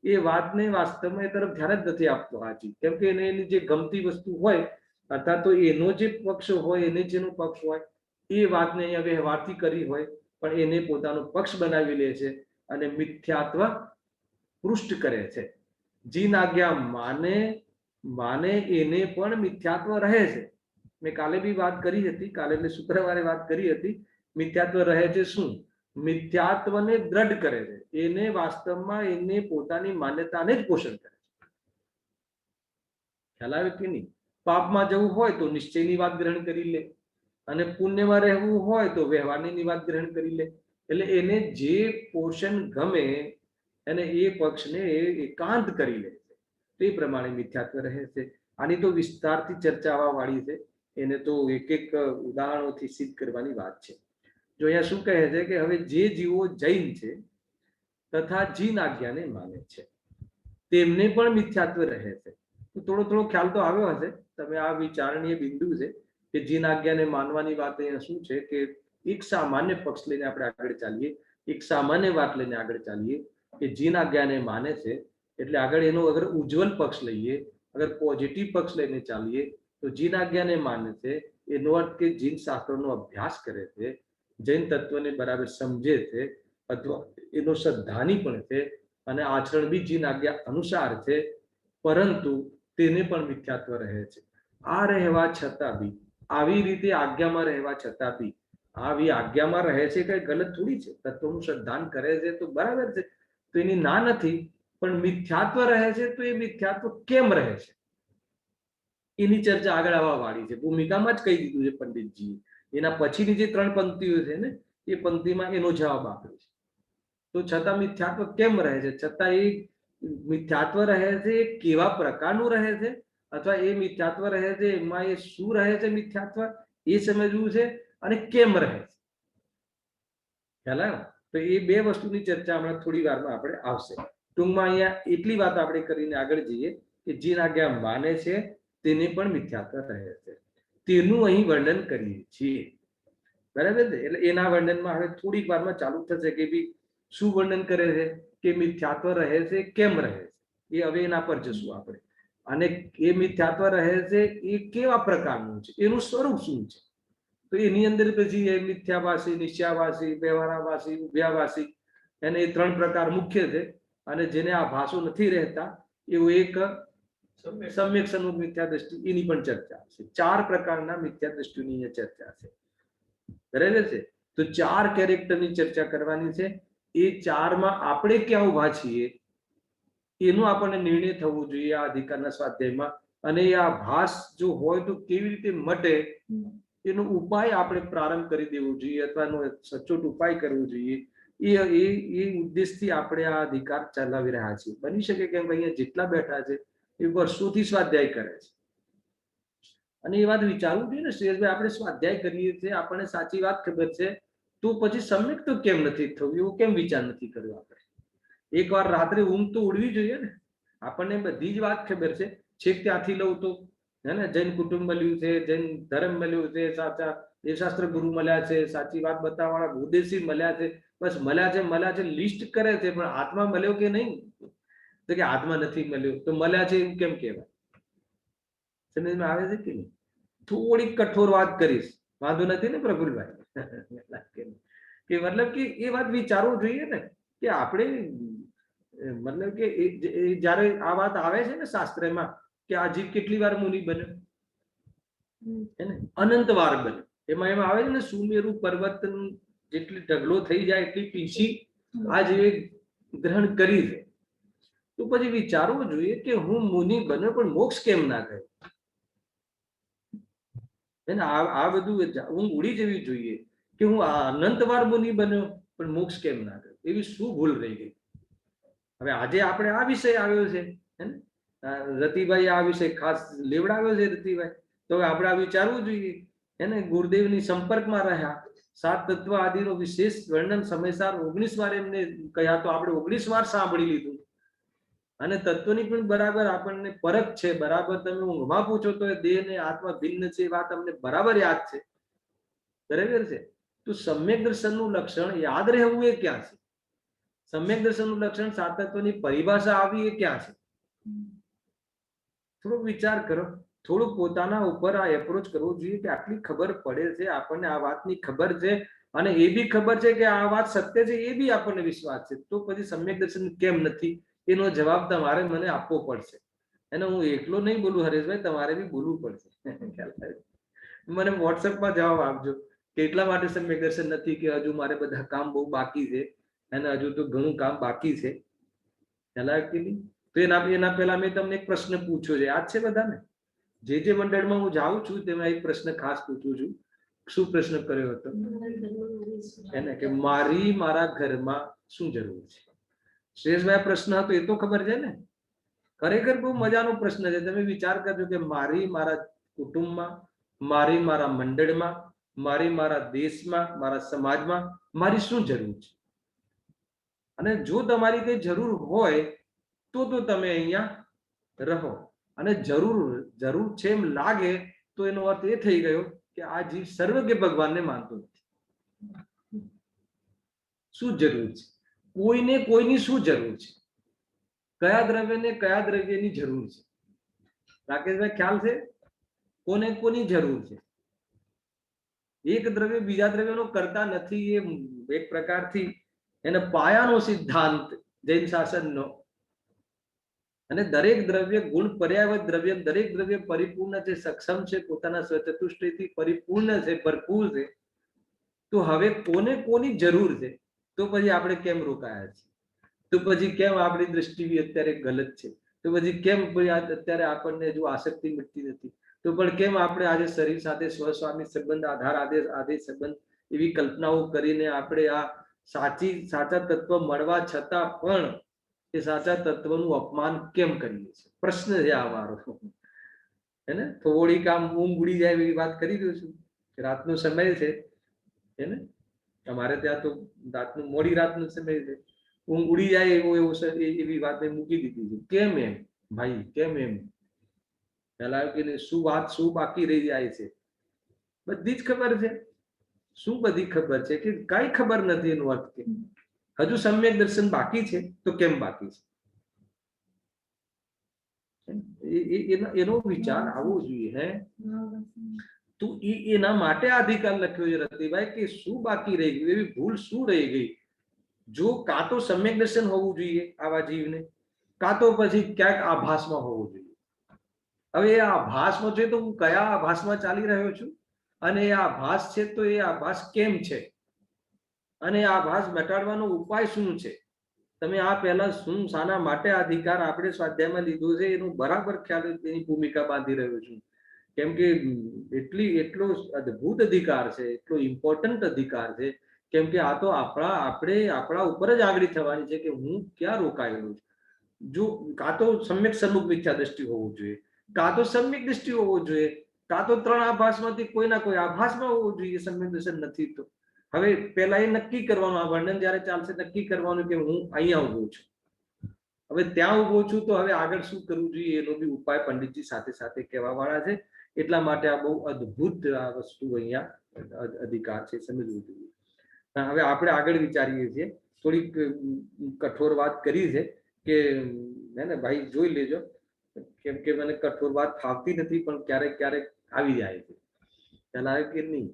એ વાતને વાસ્તવમાં એ તરફ ધ્યાન જ નથી આપતો હાજી. કેમ કે એને એની જે ગમતી વસ્તુ હોય અથવા તો એનો જે પક્ષ હોય, એને જેનો પક્ષ હોય, એ વાતને અહીંયા વ્યવહારથી કરી હોય પણ એને પોતાનો પક્ષ બનાવી લે છે અને મિથ્યાત્વ પૃષ્ઠ કરે છે. જીન આજ્ઞા માને એને પણ મિથ્યાત્વ રહે છે. મેં કાલે બી વાત કરી હતી, કાલે એટલે શુક્રવારે વાત કરી હતી. મિથ્યાત્વ રહે છે શું? મિથ્યાત્વને દ્રઢ કરે છે. એને વાસ્તવમાં એને પોતાની માન્યતાને જ પોષણ કરે છે. ખ્યાલ આવે કે નહીં? પાપમાં જવું હોય તો નિશ્ચયની વાત ગ્રહણ કરી લે, અને પુણ્યમાં રહેવું હોય તો વ્યવહારની વાત ગ્રહણ કરી લે. એટલે એને જે પોષણ ગમે અને એ પક્ષને એ એકાંત કરી લે છે. તે પ્રમાણે મિથ્યાત્વ રહે છે. આની તો વિસ્તારથી ચર્ચા આવવા વાળી છે. એને તો એક એક ઉદાહરણોથી સિદ્ધ કરવાની વાત છે. જો અહીંયા શું કહે છે કે હવે જે જીવો જૈન છે તથા જીન આજ્ઞાને માને છે તેમને પણ મિથ્યાત્વ રહે છે. તો થોડો ખ્યાલ તો આવ્યો હશે. તમે આ વિચારણીય બિંદુ છે કે જીન આજ્ઞાને માનવાની વાત અહીંયા શું છે કે એક સામાન્ય પક્ષ લઈને આપણે આગળ ચાલીએ, એક સામાન્ય વાત લઈને આગળ ચાલીએ કે જીન આજ્ઞાને માને છે એટલે આગળ એનો અગર ઉજ્જવલ પક્ષ લઈએ, અગર પોઝિટિવ પક્ષ લઈને ચાલીએ તો જીન આજ્ઞાને માને છે એનો અર્થ કે જીન શાસ્ત્રનો અભ્યાસ કરે છે, જૈન તત્વને બરાબર સમજે છે અથવા એનો શ્રદ્ધાની પણ છે અને આચરણ બી જીન આજ્ઞા અનુસાર છે, પરંતુ તેને પણ મિથ્યાત્વ રહે છે. આ રહેવા છતાં બી, આવી રીતે આજ્ઞામાં રહેવા છતાં બી, આવી આજ્ઞામાં રહે છે કઈ ગલત થોડી છે, તત્વનું શ્રદ્ધાન કરે છે તો બરાબર છે, તો એની ના નથી. પણ મિથ્યાત્વ રહે છે તો એ મિથ્યાત્વ કેમ રહે છે એની ચર્ચા આગળ આવવા વાળી છે. ભૂમિકામાં જ કહી દીધું છે પંડિતજીએ. એના પછીની જે 3 પંક્તિઓ છે ને, એ પંક્તિમાં એનો જવાબ આપ્યો છે. તો છતાં મિથ્યાત્વ કેમ રહે છે, છતાં એ મિથ્યાત્વ રહે છે કેવા પ્રકારનું રહે છે, અથવા એ મિથ્યાત્વ રહે છે એમાં એ શું રહે છે મિથ્યાત્વ એ સમજવું છે અને કેમ રહે છે. ખ્યાલ આવ્યો? તો એ બે વસ્તુની ચર્ચા હમણાં થોડી વારમાં આપણે આવશે. ટૂંકમાં અહીંયા એટલી વાત આપણે કરીને આગળ જઈએ કે જીન આજ્ઞા માને છે તેને પણ મિથ્યાત્વ રહે છે, તેનું અહીં વર્ણન કરીએ છીએ. બરાબર છે? એટલે એના વર્ણનમાં હવે થોડીક વારમાં ચાલુ થશે કે ભાઈ શું વર્ણન કરે છે, કે મિથ્યાત્વ રહે છે કેમ રહે છે, એ હવે એના પર જશું આપણે. અને એ મિથ્યાત્વ રહે છે એ કેવા પ્રકારનું છે, એનું સ્વરૂપ શું છે. તો એની અંદર પછી એ મિથ્યાભાસી, નિશ્ચયાભાસી, વ્યવહારાભાસી, ઉભયાભાસી, એને એ 3 પ્રકાર મુખ્ય છે. અને જેને આ ભાષો નથી રહેતા એવું એક સમ્યક સન્મુખ મિથ્યા દ્રષ્ટિ, એની પણ ચર્ચા છે. 4 પ્રકારના મિથ્યા દ્રષ્ટિની ચર્ચા છે. બરાબર છે? તો 4 કેરેક્ટરની ચર્ચા કરવાની છે. એ 4માં આપણે ક્યાં ઉભા છીએ એનો આપણને નિર્ણય થવો જોઈએ આ અધિકારના સ્વાધ્યાયમાં. અને આ ભાસ જો હોય તો કેવી રીતે મટે એનો ઉપાય આપણે પ્રારંભ કરી દેવો જોઈએ, અથવા એનો સચોટ ઉપાય કરવો જોઈએ. એ ઉદ્દેશથી આપણે આ અધિકાર ચલાવી રહ્યા છીએ. બની શકે કે અહીંયા જેટલા બેઠા છે એ વર્ષોથી સ્વાધ્યાય કરે છે, અને એ વાત વિચારવું જોઈએ ને શ્રેયસભાઈ, આપણે સ્વાધ્યાય કરીએ છીએ, આપણને સાચી વાત ખબર છે, તો પછી સમ્યક તો કેમ નથી થયું, એવો કેમ વિચાર નથી કર્યો આપણે? એકવાર રાત્રે ઊંઘ તો ઉડવી જોઈએ ને. આપણને બધી જ વાત ખબર છે, છેક ત્યાંથી લઉં તો હે ને, જૈન કુટુંબ મળ્યું છે, જૈન ધર્મ મળ્યું છે, સાચા દેવશાસ્ત્ર ગુરુ મળ્યા છે, સાચી વાત બતાવવાળા ભૂદેશી મળ્યા છે, બસ મળ્યા છે લિસ્ટ કરે છે, પણ આત્મા મળ્યો કે નહીં? તો કે આત્મા નથી મળ્યો. તો મળ્યા છે એવું કેમ કહેવાય? સમજમાં આવે છે કે નહીં? થોડીક કઠોર વાત કરીશ, વાંધો નથી ને પ્રફુલભાઈ? કે મતલબ કે એ વાત વિચારવું જોઈએ ને કે આપણે મતલબ કે જ્યારે આ વાત આવે છે ને શાસ્ત્રમાં કે આ જીવ કેટલી વાર મુનિ બન્યો, હે ને? અનંત વાર બન્યો. એમાં આવે છે ને સુમેરુ પર્વત જેટલી ઢગલો થઈ જાય એટલી પીછી આ જીવે ગ્રહણ કરી છે. તો પછી વિચારવું જોઈએ કે હું મુનિ બન્યો પણ મોક્ષ કેમ ના ગયો? એને આ બધું ઊંઘ ઉડી જવી જોઈએ કે હું અનંત વાર મુનિ બન્યો પણ મોક્ષ કેમ ના ગયો? એવી શું ભૂલ રહી ગઈ? હવે આજે આપણે આ વિષય આવ્યો છે, હે ને? રતિભાઈ આ વિષય ખાસ લેવડાવ્યો છે રતિભાઈ, તો આપણે આ વિચારવું જોઈએ. એને ગુરુદેવની સંપર્કમાં રહ્યા, સાત તત્વ આદિનો વિશેષ વર્ણન સમયસાર 19 વાર એમને કહ્યા, તો આપણે 19 વાર સાંભળી લીધું. અને તત્વની પણ બરાબર આપણને પરખ છે. બરાબર તમે ઊંઘમાં પૂછો તો દેહ ને આત્મા ભિન્ન છે એ વાત અમને બરાબર યાદ છે. બરાબર છે. તો સમ્યક દર્શનનું લક્ષણ યાદ રહેવું એ ક્યાં છે? સમ્યક દર્શનનું લક્ષણ સાત તત્વની પરિભાષા આવી એ ક્યાં છે? થોડો વિચાર કરો, થોડું પોતાના ઉપર આ એપ્રોચ કરવો જોઈએ કે આટલી ખબર પડે છે આપણને, આ વાતની ખબર છે અને એ બી ખબર છે કે આ વાત સત્ય છે, એ બી આપણને વિશ્વાસ છે, તો પછી સમ્યક દર્શન કેમ નથી? એનો જવાબ તમારે મને આપવો પડશે. એને હું એકલો નહીં બોલું હરેશભાઈ, તમારે બી બોલવું પડશે. મને વોટ્સએપમાં જવાબ આપજો કે એટલા માટે સમ્યક દર્શન નથી કે હજુ મારે બધા કામ બહુ બાકી છે અને હજુ તો ઘણું કામ બાકી છે. તો એના પહેલા મેં તમને એક પ્રશ્ન પૂછ્યો છે, યાદ છે બધાને? જે મંડળમાં હું જાઉં છું તેમાં એક પ્રશ્ન ખાસ પૂછું છું. શું પ્રશ્ન કર્યો હતો એને કે મારા ઘરમાં શું જરૂર છે? શ્રેષભાઈ પ્રશ્ન હતો એ તો ખબર છે ને? ખરેખર બહુ મજાનો પ્રશ્ન છે. તમે વિચાર કરજો કે મારા કુટુંબમાં, મારા મંડળમાં, મારા દેશમાં, મારા સમાજમાં મારી શું જરૂર છે? અને જો તમારી કઈ જરૂર હોય તો તમે અહીંયા રહો, અને જરૂર છે એમ લાગે તો એનો અર્થ એ થઈ ગયો કે આ જીવ સર્વજ્ઞ ભગવાનને માનતો નથી. શું જરૂર છે? કોઈને કોઈની શું જરૂર છે? કયા દ્રવ્યને કયા દ્રવ્યની જરૂર છે? રાકેશભાઈ ખ્યાલ છે? કોને કોની જરૂર છે? એક દ્રવ્ય બીજા દ્રવ્યનો કરતા નથી, એ એક પ્રકારથી એને પાયાનો સિદ્ધાંત જૈન શાસનનો. અને દરેક દ્રવ્ય ગુણ પર્યાવત દ્રવ્ય, દરેક દ્રવ્ય પરિપૂર્ણ છે, સક્ષમ છે, પોતાના સ્વચતુષ્ટયથી પરિપૂર્ણ છે, ભરપૂર છે. તો હવે કોને કોની જરૂર છે? તો પછી આપણે કેમ રોકાયા છીએ? તો પછી કેમ આપણી દ્રષ્ટિ બી અત્યારે ગલત છે? તો પછી કેમ અત્યારે આપણને જો આસક્તિ મળતી નથી? તો પણ કેમ આપણે આજે શરીર સાથે સ્વસ્વામી સંબંધ, આધાર આદેશ સંબંધ એવી કલ્પનાઓ કરીને આપણે આ સાચા તત્વ મળવા છતાં પણ એ સાચા તત્વનું અપમાન કેમ કરીએ છીએ? પ્રશ્ન છે આ મારો. હે ને? થોડીક આમ ઊંઘ ઉડી જાય એવી વાત કરી દઉં છું. રાતનો સમય છે, હે ને? તમારે ત્યાં તો રાતનું મોડી રાતનો સમય છે, ઊંઘ ઉડી જાય એવી વાત મૂકી દીધી છે. કેમ એમ ભાઈ? કેમ એમ? પેલા કે શું બાકી રહી જાય છે? બધી જ ખબર છે. શું બધી ખબર છે? કે કઈ ખબર નથી. એનો અર્થ કે હજુ સમ્યક દર્શન બાકી છે. તો કેમ બાકી છે? એનો વિચાર આવવો જોઈએ. હે તો એના માટે અધિકાર લખ્યો છે રતિભાઈ કે શું બાકી રહી ગયું, એવી ભૂલ શું રહી ગઈ? જો કાં તો સમ્યક દર્શન હોવું જોઈએ આવા જીવને, કાં તો પછી ક્યાંક આભાસમાં હોવું જોઈએ. હવે એ આભાસમાં છે તો હું કયા આભાસમાં ચાલી રહ્યો છું? અને એ આભાસ છે તો એ આભાસ કેમ છે? અને આ આભાસ મટાડવાનો ઉપાય શું છે? તમે આ પહેલા શું શાના માટે અધિકાર આપણે સ્વાધ્યાયમાં લીધો છે એનું બરાબર ખ્યાલ, એની ભૂમિકા બાંધી રહ્યો છું. કેમ કે એટલો અદ્ભુત અધિકાર છે, એટલો ઇમ્પોર્ટન્ટ અધિકાર છે. કેમ કે આ તો આપણા ઉપર જ આગળ થવાની છે કે હું ક્યાં રોકાયેલો છું. જો કાં તો સમ્યક સન્મુખ મિથ્યા દ્રષ્ટિ હોવું જોઈએ, કાં તો સમ્યક દ્રષ્ટિ હોવો જોઈએ, કાં તો ત્રણ આભાસમાંથી કોઈના કોઈ આભાસમાં હોવું જોઈએ. સમ્યક દર્શન નથી તો હવે પેલા એ નક્કી કરવાનું, આ વર્ણન જયારે ચાલશે નક્કી કરવાનું કે હું અહીંયા ઉભો છું. હવે ત્યાં ઉભો છું તો હવે આગળ શું કરવું જોઈએ એનો બી ઉપાય પંડિતજી સાથે સાથે કહેવા વાળા છે. એટલા માટે આ બહુ અદ્ભુત આ વસ્તુ અહીંયા અધિકાર છે, સમજવું જોઈએ. હવે આપણે આગળ વિચારીએ છીએ. થોડીક કઠોર વાત કરી છે કે હે ને ભાઈ, જોઈ લેજો. કેમ કે મને કઠોર વાત ફાવતી નથી, પણ ક્યારેક આવી જાય છે. ખ્યાલ આવે કે નહીં?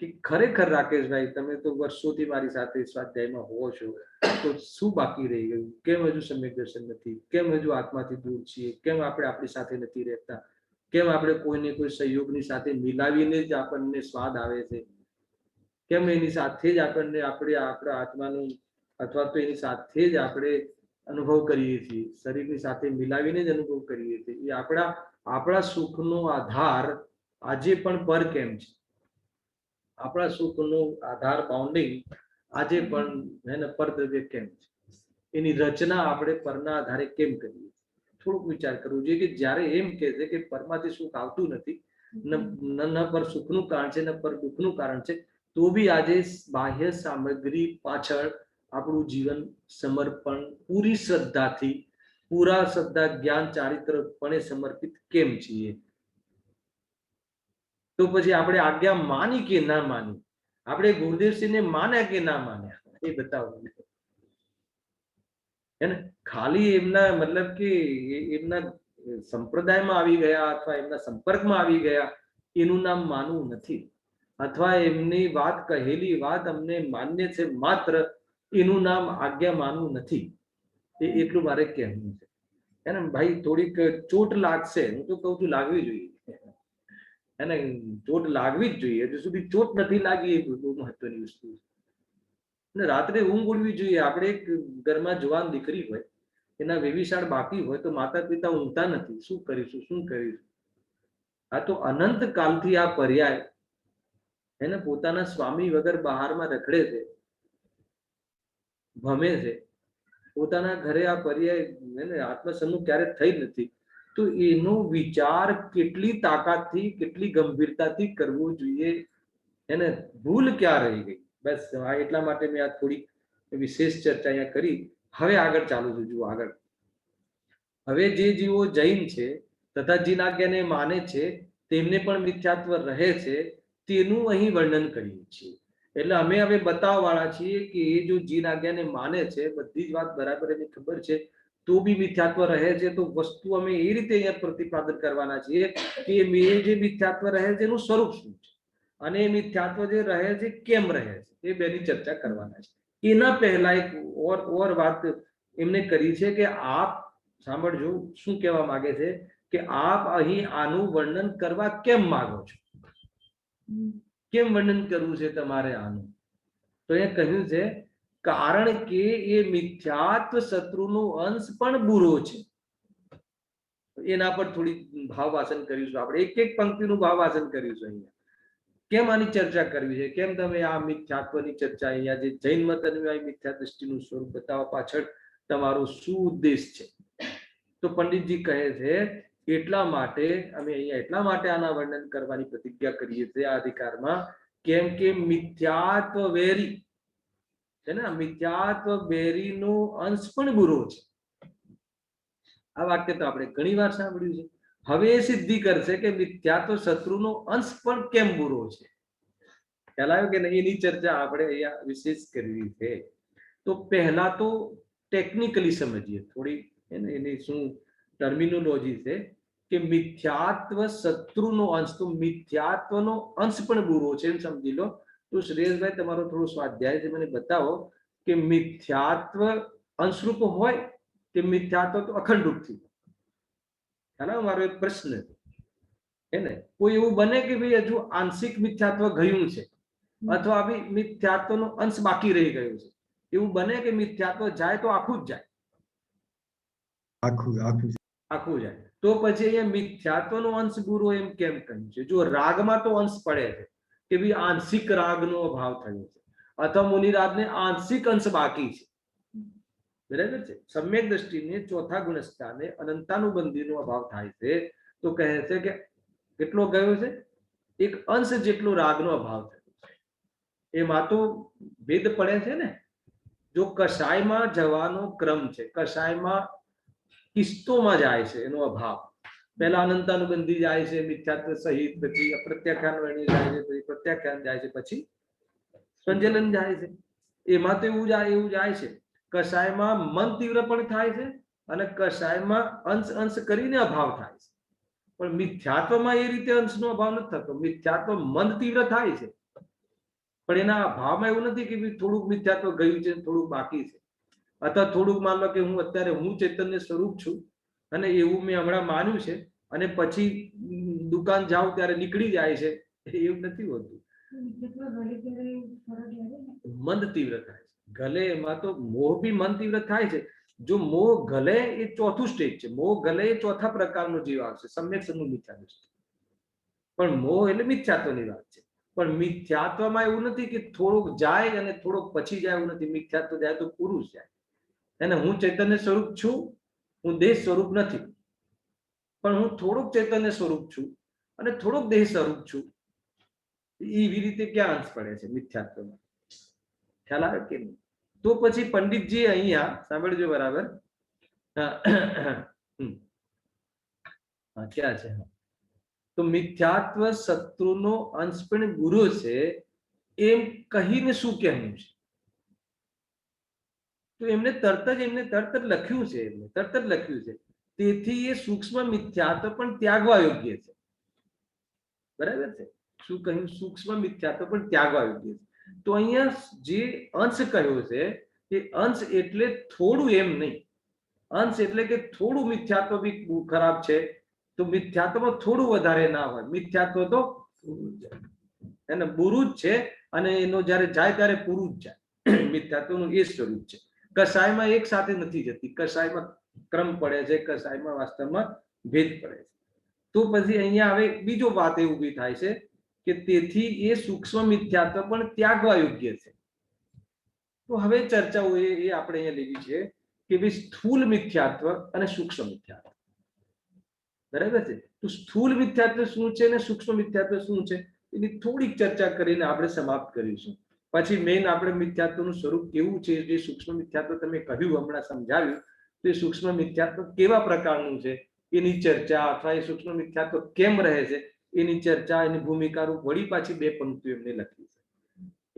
કે ખરેખર રાકેશભાઈ, તમે તો વર્ષોથી મારી સાથે સ્વાધ્યાયમાં હોવો છો, તો શું બાકી રહી ગયું? કેમ હજુ સમ્યક દર્શન નથી? કેમ હજુ આત્માથી દૂર છીએ? કેમ આપણે આપણી સાથે નથી રહેતા? કેમ આપણે કોઈને કોઈ સહયોગની સાથે મિલાવીને જ આપણને સ્વાદ આવે છે? કેમ એની સાથે જ આપણને આપણા આત્માનું અથવા તો એની સાથે જ આપણે અનુભવ કરીએ છીએ, શરીરની સાથે મિલાવીને જ અનુભવ કરીએ છીએ? એ આપણા સુખનો આધાર આજે પણ પર કેમ છે? આપણા સુખનો આધાર બાઉન્ડિંગ આજે પણ એને પરદ્રવ્ય કેમ છે? એની રચના આપણે પરના આધારે કેમ કરીએ? થોડુંક વિચાર કરવો જોઈએ કે જ્યારે એમ કહે છે કે પરમાંથી સુખ આવતું નથી, ન પર સુખનું કારણ છે, ન પર દુઃખનું કારણ છે, તો બી આજે બાહ્ય સામગ્રી પાછળ આપણું જીવન સમર્પણ પૂરી શ્રદ્ધાથી, પૂરા શ્રદ્ધા જ્ઞાન ચારિત્રપણે સમર્પિત કેમ છીએ? તો પછી આપણે આજ્ઞા માની કે ના માની, આપણે ગુરુદેવસિંહને માન્યા કે ના માન્યા, એ બતાવો. હે ને? ખાલી એમના મતલબ કે એમના સંપ્રદાયમાં આવી ગયા અથવા એમના સંપર્કમાં આવી ગયા એનું નામ માનવું નથી, અથવા એમની વાત કહેલી વાત અમને માન્ય છે માત્ર એનું નામ આજ્ઞા માનવું નથી. એટલું મારે કહેવું છે. હે ને ભાઈ? થોડીક ચોટ લાગશે, હું તો કહું છું લાગવી જોઈએ, એને ચોટ લાગવી જ જોઈએ. હજુ સુધી ચોટ નથી લાગી, એ બહુ મહત્વની વસ્તુ છે. અને રાત્રે ઊંઘ ઉડવી જોઈએ. આપણે એક ઘરમાં જવાન દીકરી હોય, એના વેવિશાળ બાકી હોય તો માતા પિતા ઊંઘતા નથી. શું કરીશું, શું કરીશું? આ તો અનંત કાલથી આ પર્યાય એને પોતાના સ્વામી વગર બહારમાં રખડે છે, ભમે છે. પોતાના ઘરે આ પર્યાય એને આત્મસન્મુખ ક્યારે થઈ નથી. તો એનો વિચાર કેટલી તાકાતથી, કેટલી ગંભીરતાથી કરવો જોઈએ, એને ભૂલ ક્યાં રહી ગઈ? બસ એટલા માટે મેં આ થોડી વિશેષ ચર્ચા અહીંયા કરી. હવે આગળ ચાલુ છું. જુઓ આગળ. હવે જે જીવો જૈન છે તથા જીન આજ્ઞાને માને છે તેમને પણ મિથ્યાત્વ રહે છે, તેનું અહીં વર્ણન કરીએ છીએ. એટલે અમે હવે બતાવવા વાળા છીએ કે એ જો જીન આજ્ઞાને માને છે, બધી જ વાત બરાબર એને ખબર છે, તો બી મિથ્યાત્વ રહે છે. તો વસ્તુ અમે એ રીતે અહીંયા પ્રતિપાદન કરવાના છીએ કે એ જે મિથ્યાત્વ રહે છે એનું સ્વરૂપ શું છે, અને એ મિથ્યાત્વ જે રહે છે કેમ રહે છે, એ બેની ચર્ચા કરવાના છે. એના પહેલા એક ઓર વાત એમને કરી છે કે આપ સાંભળજો શું કહેવા માંગે છે, કે આપ અહીં આનું વર્ણન કરવા કેમ માંગો છો? કેમ વર્ણન કરવું છે તમારે આનું? તો એ કહ્યું છે કારણ કે એ મિથ્યાત્વ શત્રુનો અંશ પણ બુરો છે. એના પર થોડી ભાવવાચન કરીશું આપણે. એક એક પંક્તિનું ભાવવાચન કરીશું અહીંયા. કેમ આની ચર્ચા કરવી છે? કેમ તમે આ મિથ્યાત્વની ચર્ચા અહીંયા જે જૈન મત અનુયાયી મિથ્યા દૃષ્ટિનું સ્વરૂપ બતાવવા પાછળ તમારો શું ઉદ્દેશ છે? તો પંડિતજી કહે છે એટલા માટે અમે અહીંયા એટલા માટે આના વર્ણન કરવાની પ્રતિજ્ઞા કરીએ છીએ આ અધિકારમાં, કેમ કે મિથ્યાત્વ વેરી છે ને, મિથ્યાત્વ બેરીનો અંશ પણ બુરો છે. આ વાક્ય તો આપણે ઘણી વાર સાંભળ્યું છે. હવે એ સિદ્ધિ કરશે કે મિથ્યાત્વ શત્રુનો અંશ પણ કેમ બુરો છે. ખ્યાલ આવ્યો કે નહીં? એની ચર્ચા આપણે અહીંયા વિશેષ કરવી છે. તો પહેલા તો ટેકનિકલી સમજીએ થોડી, એની શું ટર્મિનોલોજી છે કે મિથ્યાત્વ શત્રુનો અંશ, તો મિથ્યાત્વનો અંશ પણ બુરો છે એમ સમજી લો. તો શ્રેયસભાઈ તમારો થોડો સ્વાધ્યાય છે, મને બતાવો કે મિથ્યાત્વ અંશરૂપ હોય કે મિથ્યાત્વ તો અખંડ રૂપથી? મારો એક પ્રશ્ન છે ને, કોઈ એવું બને કે ભાઈ હજુ આંશિક મિથ્યાત્વ ગયું છે અથવા બી મિથ્યાત્વનો અંશ બાકી રહી ગયો છે? એવું બને કે મિથ્યાત્વ જાય તો આખું જ જાય? આખું જાય. તો પછી અહીંયા મિથ્યાત્વનો અંશ બુરો એમ કેમ કહ્યું છે? જો રાગમાં તો અંશ પડે છે કે ભાઈ આંશિક રાગનો અભાવ થયો છે, અથવા મુનિરાગને આંશિક અંશ બાકી છે, બરાબર છે. સમ્યક દ્રષ્ટિને ચોથા ગુણસ્થાને અનંતાનુબંધીનો અભાવ થાય છે, તો કહે છે કે કેટલો ગયો છે? એક અંશ જેટલો રાગનો અભાવ થયો છે. એમાં તો ભેદ પડે છે ને. જો કષાયમાં જવાનો ક્રમ છે, કષાયમાં કિસ્તોમાં જાય છે એનો અભાવ. પહેલા અનંતાનુબંધી જાય છે મિથ્યાત્વ સહિત, પછી અપ્રત્યાખ્યાન વર્ણિ જાય છે, પછી પ્રત્યાખ્યાન જાય છે, પછી સંજલન જાય છે. એમાં તો એવું જાય છે. કષાયમાં મન તીવ્ર પણ થાય છે અને કષાયમાં અંશ કરીને અભાવ થાય છે. પણ મિથ્યાત્વમાં એ રીતે અંશનો અભાવ નથી થતો. મિથ્યાત્વ મંદ તીવ્ર થાય છે, પણ એના ભાવમાં એવું નથી કે થોડુંક મિથ્યાત્વ ગયું છે, થોડુંક બાકી છે. અથવા થોડુંક માન લો કે હું અત્યારે હું ચૈતન્ય સ્વરૂપ છું અને એવું મેં હમણાં માન્યું છે અને પછી દુકાન જાઉં ત્યારે નીકળી જાય છે, એવું નથી હોતું. મંદ તીવ્ર થાય છે. ગલે એમાં તો મોહ બી મંદ તીવ્ર થાય છે. જો મોહ ગલે એ ચોથું સ્ટેજ છે. મોહ ગલે એ ચોથા પ્રકારનો જીવ આવશે, સમ્યક સમૂહ મિથ્યા દૃષ્ટિ. પણ મોહ એટલે મિથ્યાત્વની વાત છે. પણ મિથ્યાત્વમાં એવું નથી કે થોડુંક જાય અને થોડુંક પછી જાય, એવું નથી. મિથ્યાત્વ જાય તો પૂરું જ જાય. એને હું ચૈતન્ય સ્વરૂપ છું, હું દેહ સ્વરૂપ નથી, પણ હું થોડુંક ચૈતન્ય સ્વરૂપ છું અને થોડુંક દેહ સ્વરૂપ છું. એવી રીતે ક્યાં અંશ પડે છે મિથ્યાત્વમાં? ખ્યાલ આવે કે નહીં? તો પછી પંડિતજી અહીંયા સાંભળજો બરાબર. ક્યાં છે? તો મિથ્યાત્વ શત્રુનો અંશ પણ ગુરુ છે એમ કહીને શું કહેવું છે? તો એમને તરત જ લખ્યું છે, તેથી એ સૂક્ષ્મ મિથ્યાત્વ પણ ત્યાગવા યોગ્ય છે. બરાબર છે? શું કહ્યું? સૂક્ષ્મ મિથ્યાત્વ પણ ત્યાગવા યોગ્ય છે. તો અહીંયા જે અંશ કહ્યો છે એ અંશ એટલે થોડું એમ નહીં. અંશ એટલે કે થોડું મિથ્યાત્વ બી ખરાબ છે, તો મિથ્યાત્વમાં થોડું વધારે ના હોય. મિથ્યાત્વ તો એને બુરું જ છે અને એનો જ્યારે જાય ત્યારે પૂરું જ જાય. મિથ્યાત્વનું એ સ્વરૂપ છે. કસાયમાં એક સાથે નથી જતી. કસાયમાં ક્રમ પડે છે, કસાયમાં વાસ્તવમાં ભેદ પડે છે. તો પછી અહીંયા હવે બીજો વાત એ ઊભી થાય છે કે તેથી એ સૂક્ષ્મ મિથ્યાત્વ પણ ત્યાગવા યોગ્ય છે. તો હવે ચર્ચાઓ એ આપણે અહીંયા લેવી છે કે ભાઈ સ્થૂલ મિથ્યાત્વ અને સૂક્ષ્મ મિથ્યાત્વ. બરાબર છે? તો સ્થૂલ મિથ્યાત્વ શું છે અને સૂક્ષ્મ મિથ્યાત્વ શું છે એની થોડીક ચર્ચા કરીને આપણે સમાપ્ત કરીશું. પછી મેઇન આપણે મિથ્યાત્વનું સ્વરૂપ કેવું છે, જે સૂક્ષ્મ મિથ્યાત્વ તમે કહ્યું, હમણાં સમજાવ્યું, તો એ સૂક્ષ્મ મિથ્યાત્વ કેવા પ્રકારનું છે એની ચર્ચા, અથવા એ સૂક્ષ્મ મિથ્યાત્વ કેમ રહે છે એની ચર્ચા, એની ભૂમિકા રૂપ વળી પાછી 2 પંક્તિઓ એમને લખી છે.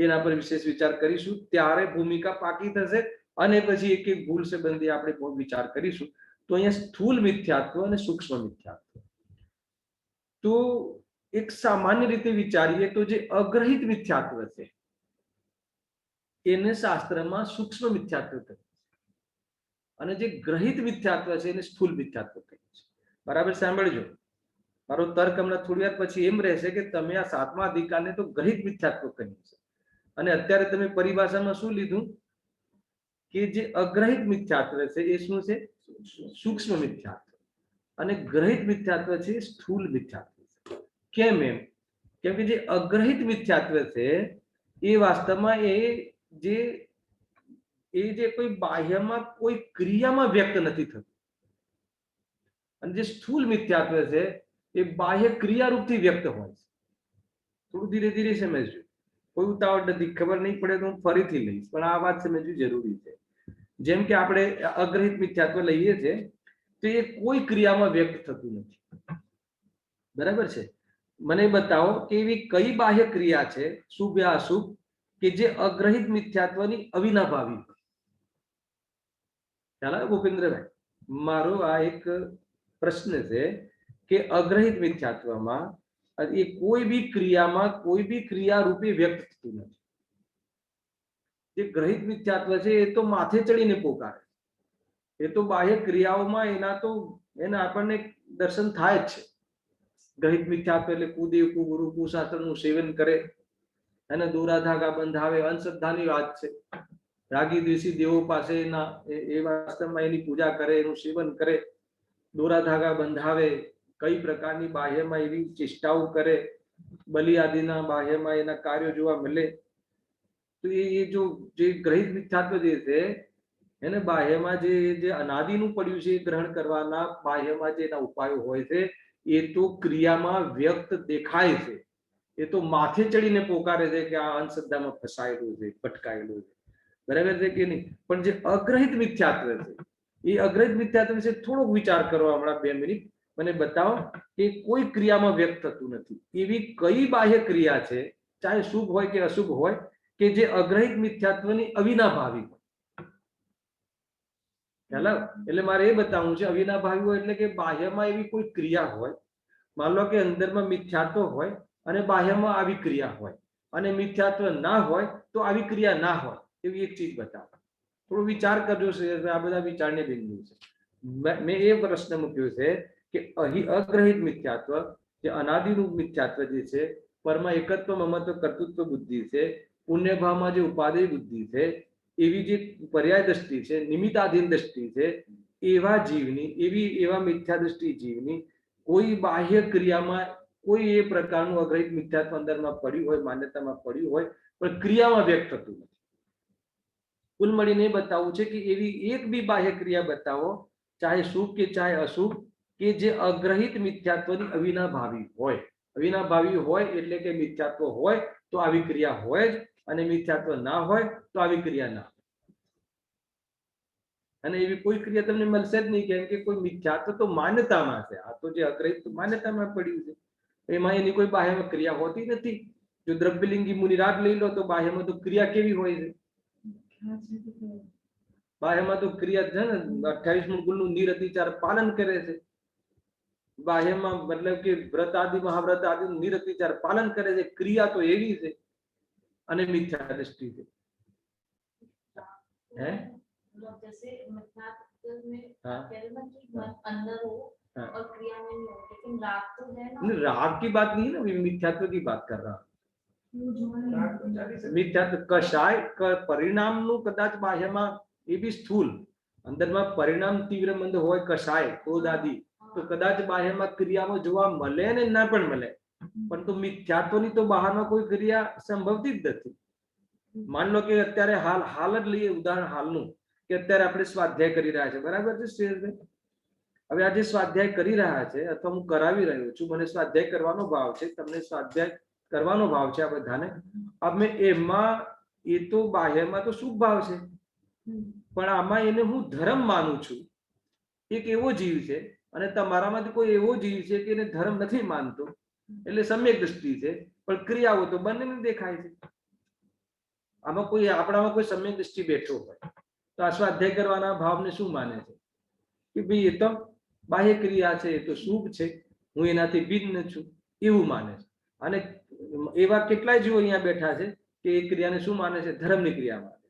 એના પર વિશેષ વિચાર કરીશું. ત્યારે ભૂમિકા પાકી થશે અને પછી એક એક ભૂલ સંબંધી આપણે બહુ વિચાર કરીશું. તો અહીંયા સ્થૂલ મિથ્યાત્વ અને સૂક્ષ્મ મિથ્યાત્વ. તો એક સામાન્ય રીતે વિચારીએ તો જે અગ્રહિત મિથ્યાત્વ છે એને શાસ્ત્રમાં સૂક્ષ્મ મિથ્યાત્વ કહે છે, અને જે ગ્રહિત મિથ્યાત્વ છે એને સ્થૂલ મિથ્યાત્વ કહે છે. બરાબર સાંભળજો. મારો તર્ક હમણાં થોડી વાર પછી એમ રહેશે કે તમે આ 7મા અધિકારને તો ગ્રહિત મિથ્યાત્વ કહ્યું છે, અને અત્યારે તમે પરિભાષામાં શું લીધું કે જે અગ્રહિત મિથ્યાત્વ છે એ શું છે? સૂક્ષ્મ મિથ્યાત્વ. અને ગ્રહિત મિથ્યાત્વ છે સ્થૂલ મિથ્યાત્વ છે. કેમ એમ? કેમ કે જે અગ્રહિત મિથ્યાત્વ છે એ વાસ્તવમાં જે કોઈ બાહ્યમાં કોઈ ક્રિયામાં વ્યક્ત નથી થતું, અને જે સ્થૂલ મિથ્યાત્વ છે એ બાહ્ય ક્રિયારૂપથી વ્યક્ત હોય છે. થોડું ધીરે ધીરે સમજજો. કોઈ ઉતાવળ નથી. ખબર નહીં પડે તો હું ફરીથી લઈશ, પણ આ વાત સમજવી જરૂરી છે. જેમ કે આપણે અગ્રહિત મિથ્યાત્વ લઈએ છીએ તો એ કોઈ ક્રિયામાં વ્યક્ત થતું નથી. બરાબર છે? મને બતાવો કે એવી કઈ બાહ્ય ક્રિયા છે, શુભ યા અશુભ, કે જે અગ્રહિત મિથ્યાત્વની અવિનાભાવી હોય? ખ્યાલ આવે ભૂપેન્દ્રભાઈ? મારો આ એક પ્રશ્ન છે કે અગ્રહિત મિથ્યાત્વમાં એ કોઈ બી ક્રિયામાં કોઈ બી ક્રિયા રૂપે વ્યક્ત થતું નથી. જે ગ્રહિત મિથ્યાત્વ છે એ તો માથે ચડીને પોકારે. એ તો બાહ્ય ક્રિયાઓમાં એના આપણને દર્શન થાય જ છે. ગ્રહિત મિથ્યાત્વ એટલે કુદેવ કુગુરુ કુશાસ્ત્રનું સેવન કરે અને દોરા ધાગા બંધાવે, અંધશ્રદ્ધાની વાત છે. રાગી દેશી દેવો પાસે એ વાસ્તવમાં એની પૂજા કરે, એનું સેવન કરે, દોરા ધાગા બંધાવે, કઈ પ્રકારની બાહ્યમાં એવી ચેષ્ટાઓ કરે, બલિ આદિના બાહ્યમાં એના કાર્યો જોવા મળે. તો એ જો જે ગ્રહિત મિથ્યાત્વ જે છે એને બાહ્યમાં જે અનાદિનું પડ્યું છે એ ગ્રહણ કરવાના બાહ્યમાં જે એના ઉપાયો હોય છે એ તો ક્રિયામાં વ્યક્ત દેખાય છે. એ તો માથે ચડીને પોકારે છે કે આ અંધશ્રદ્ધામાં ફસાયેલું છે, ભટકાયેલું છે. બરાબર છે કે નહીં? પણ જે અગ્રહિત મિથ્યાત્વ છે એ અગ્રહિત મિથ્યાત્વ વિશે થોડોક વિચાર કરો. હમણાં 2 મિનિટ મને બતાવો કે કોઈ ક્રિયામાં વ્યક્ત થતું નથી. એવી કઈ બાહ્ય ક્રિયા છે, ચાહે શુભ હોય કે અશુભ હોય, કે જે અગ્રહિત મિથ્યાત્વની અવિનાભાવી હોય? એટલે મારે એ બતાવવું છે અવિનાભાવી હોય એટલે કે બાહ્યમાં એવી કોઈ ક્રિયા હોય मान लो કે અંદરમાં મિથ્યાત્વ હોય અને બાહ્યમાં આવી ક્રિયા હોય, અને મિથ્યાત્વ ના હોય તો આવી ક્રિયા ના હોય, એવી એક ચીજ બતાવો. થોડો વિચાર કરજો. આ બધા વિચારને બિંદુ છે. મેં એ પ્રશ્ન મૂક્યો છે કે અહીં અગ્રહિત મિથ્યાત્વ, જે અનાદિનું મિથ્યાત્વ જે છે, પરમાં એકત્વ મમત્વ કર્તૃત્વ બુદ્ધિ છે, પુણ્યભાવમાં જે ઉપાદેય બુદ્ધિ છે, એવી જે પર્યાય દ્રષ્ટિ છે, નિમિત્તાધીન દ્રષ્ટિ છે, એવા જીવની, એવા મિથ્યા દ્રષ્ટિ જીવની કોઈ બાહ્ય ક્રિયામાં કોઈ એ પ્રકારનું અગ્રહિત મિથ્યાત્વ અંદરમાં પડ્યું હોય, માન્યતામાં પડ્યું હોય, પણ ક્રિયામાં વ્યક્ત થતું નથી. કુલ મળીને બતાવવું છે કે એવી એક બી બાહ્ય ક્રિયા બતાવો, ચાહે શુભ કે ચાહે અશુભ, કે જે અગ્રહિત મિથ્યાત્વની અવિનાભાવી હોય. અવિનાભાવી હોય એટલે કે મિથ્યાત્વ હોય તો આવી ક્રિયા હોય જ, અને મિથ્યાત્વ ના હોય તો આવી ક્રિયા ના. અને એવી કોઈ ક્રિયા તમને મળશે જ નહીં, કેમ કે કોઈ મિથ્યાત્વ તો માન્યતામાં છે. આ તો જે અગ્રહિત માન્યતામાં પડ્યું છે, એમાં એની કોઈ બાહ્યમાં ક્રિયા હોતી નથી. જો દ્રવ્યલિંગી મુનિરાગ લઈ લો તો બાહ્યમાં તો ક્રિયા કેવી હોય છે? બાહ્યમાં તો ક્રિયા છે ને 28મું ગુણનું નિરતિચાર પાલન કરે છે. બાહ્યમાં મતલબ કે વ્રત આદિ મહાવ્રત આદિ નિરતિચાર પાલન કરે છે. ક્રિયા તો એવી છે, અને મિથ્યા દ્રષ્ટિ છે. હે जैसे मिथ्यात्व में हाँ। कह रहे ना कि मन अंदर हो हाँ। और क्रिया में नहीं हो, लेकिन राग तो है ना। नहीं, राग की बात नहीं है ना, मिथ्यात्व की बात कर रहा मिथ्यात्व कषाय परिणामનું કદાચ બાહ્યમાં એ બી સ્થૂલ, અંદરમાં પરિણામ તીવ્ર મંદ હોય, કષાય ક્રોધ આદि, તો કદાચ બાહ્યમાં ક્રિયામાં જોવા મળે ને ના પણ મળે, પરંતુ મિથ્યાત્વની તો બહારમાં કોઈ ક્રિયા સંભવતી જ નથી. માન લો કે અત્યારે હાલ જ લઈએ ઉદાહરણ હાલનું, કે અત્યારે આપણે સ્વાધ્યાય કરી રહ્યા છે, બરાબર છે શ્રેયસભાઈ? હવે આ જે સ્વાધ્યાય કરી રહ્યા છે અથવા હું કરાવી રહ્યો છું, મને સ્વાધ્યાય કરવાનો ભાવ છે, તમને સ્વાધ્યાય કરવાનો ભાવ છે આ બધાને. હવે એમાં એ તો બાહ્યમાં તો શુભ ભાવ છે, પણ આમાં એને હું ધર્મ માનું છું. એક એવો જીવ છે અને તમારામાંથી કોઈ એવો જીવ છે કે એને ધર્મ નથી માનતો, એટલે સમ્યક દ્રષ્ટિ છે, પણ ક્રિયાઓ તો બંનેને દેખાય છે. આમાં કોઈ આપણામાં કોઈ સમ્યક દ્રષ્ટિ બેઠો હોય તો આ સ્વાધ્યાય કરવાના ભાવને શું માને છે કે ભાઈ એ તો બાહ્ય ક્રિયા છે, એ તો શુભ છે, હું એનાથી ભિન્ન છું, એવું માને છે. અને એવા કેટલાય જીવો અહીંયા બેઠા છે કે એ ક્રિયાને શું માને છે? ધર્મની ક્રિયા માને.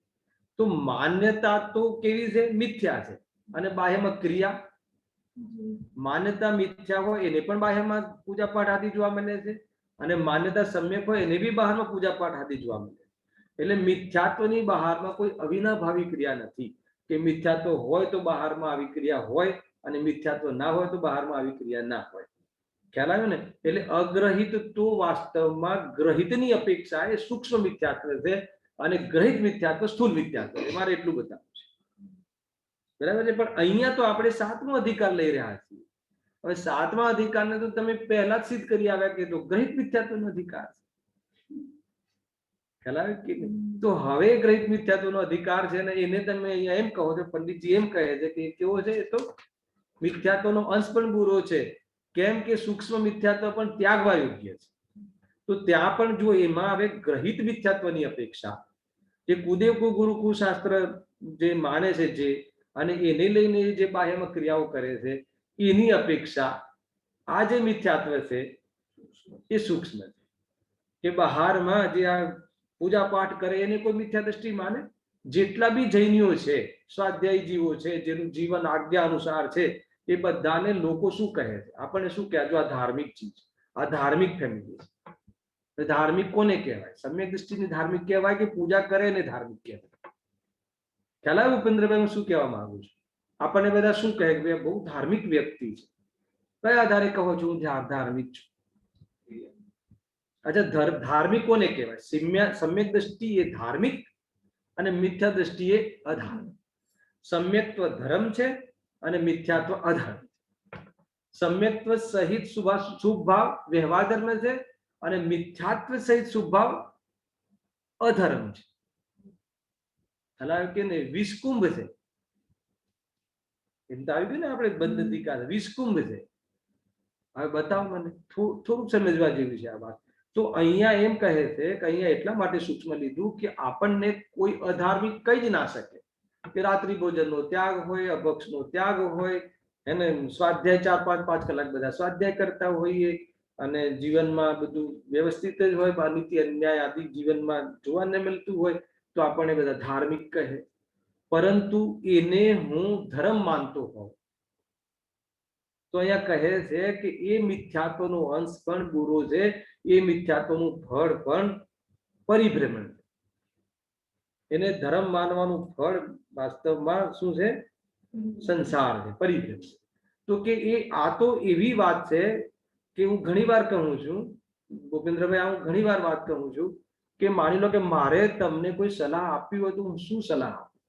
તો માન્યતા તો કેવી છે? મિથ્યા છે. અને બાહ્યમાં ક્રિયા, માન્યતા મિથ્યા હોય એને પણ બાહ્યમાં પૂજા પાઠ આદિ જોવા મળે છે, અને માન્યતા સમ્યક હોય એને બી બહારમાં પૂજા પાઠ આદિ જોવા મળે છે. એટલે મિથ્યાત્વની બહારમાં કોઈ અવિનાભાવી ક્રિયા નથી, કે મિથ્યાત્વ હોય તો બહારમાં આવી ક્રિયા હોય, અને મિથ્યાત્વ ના હોય તો બહારમાં આવી ક્રિયા ના હોય. ખ્યાલ આવ્યો ને? એટલે અગ્રહિત તો વાસ્તવમાં ગ્રહિતની અપેક્ષા એ સૂક્ષ્મ મિથ્યાત્વ છે, અને ગ્રહિત મિથ્યાત્વ સ્થૂલ મિથ્યાત્વ છે. મારે એટલું બતાવવું છે, બરાબર છે? પણ અહીંયા તો આપણે 7મો અધિકાર લઈ રહ્યા છીએ. હવે 7મા અધિકારને તો તમે પહેલા જ સિદ્ધ કરી આવ્યા કે તો ગ્રહિત મિથ્યાત્વનો અધિકાર છે. ખ્યાલ આવે કે તો હવે ગ્રહિત મિથ્યાત્વનો અધિકાર છે ને એને તમે અહીંયા એમ કહો છો, પંડિતજી એમ કહે છે કે કેવો છે? એ તો મિથ્યાત્વનો અંશ પણ બુરો છે, કેમ કે સૂક્ષ્મ મિથ્યાત્વ પણ ત્યાગવા યોગ્ય છે. તો ત્યાં પણ જો એમાં હવે ગ્રહિત મિથ્યાત્વની અપેક્ષા, જે કુદેવ ગુરુકુળ શાસ્ત્ર જે માને છે, જે અને એને લઈને જે બાહ્યમાં ક્રિયાઓ કરે છે, એની અપેક્ષા આ જે મિથ્યાત્વ છે એ સૂક્ષ્મ છે. કે બહારમાં જે આ પૂજા પાઠ કરે એને કોઈ મિથ્યા દ્રષ્ટિ માને? જેટલા બી જૈનીઓ છે, સ્વાધ્યાયી જીવો છે, જેનું જીવન આજ્ઞા અનુસાર છે, એ બધાને લોકો શું કહે છે? આપણને શું કહે? જો આ ધાર્મિક ચીજ, આ ધાર્મિક ફેમિલી છે. ધાર્મિક કોને કહેવાય? સમ્યક દ્રષ્ટિની ધાર્મિક કહેવાય કે પૂજા કરે ને ધાર્મિક કહેવાય? ખ્યાલ આવે ઉપેન્દ્રભાઈ હું શું કહેવા માંગુ છું? આપણને બધા શું કહે કે બહુ ધાર્મિક વ્યક્તિ છે. કયા આધારે કહો છો હું ધાર્મિક છું? અચ્છા, ધાર્મિક કોને કહેવાય? સમ્યક દ્રષ્ટિ એ ધાર્મિક અને મિથ્યા દ્રષ્ટિ એ અધાર્મિક. સમ્યક્ત્વ ધર્મ છે અને મિથ્યાત્વ અધર્મ. સમ્યક્ત્વ સહિત શુભ ભાવ વ્યવહાર ધર્મ છે, અને મિથ્યાત્વ સહિત શુભ ભાવ અધર્મ છે. હલાવે કે ને વિષકુંભ છે. એમ તો આવી ગયું ને આપણે બંધ અધિકાર વિષકુંભ છે. હવે બતાવો મને, થોડુંક સમજવા જેવું છે આ વાત. તો અહીંયા એમ કહે છે કે અહીંયા એટલા માટે સૂક્ષ્મ લીધું કે આપણને કોઈ અધાર્મિક કહી જ ના શકે. કે રાત્રિ ભોજનનો ત્યાગ હોય, અભક્ષનો ત્યાગ હોય, એને સ્વાધ્યાય 4-5 કલાક બધા સ્વાધ્યાય કરતા હોઈએ અને જીવનમાં બધું વ્યવસ્થિત જ હોય, અનિતિ અન્યાય આદિ જીવનમાં જોવાને મળતું હોય તો આપણને બધા ધાર્મિક કહે, પરંતુ એને હું ધર્મ માનતો હોઉં તો અહીંયા કહે છે કે એ મિથ્યાત્વનો અંશ પણ બુરો છે, એ મિથ્યાત્વનું ફળ પણ પરિભ્રમણ છે. એને ધર્મ માનવાનું ફળ વાસ્તવમાં શું છે? સંસાર છે, પરિભ્રમણ. તો કે એ આ તો એવી વાત છે કે હું ઘણીવાર કહું છું, ભૂપેન્દ્રભાઈ, હું ઘણીવાર વાત કહું છું કે માની લો કે મારે તમને કોઈ સલાહ આપવી હોય તો હું શું સલાહ આપું?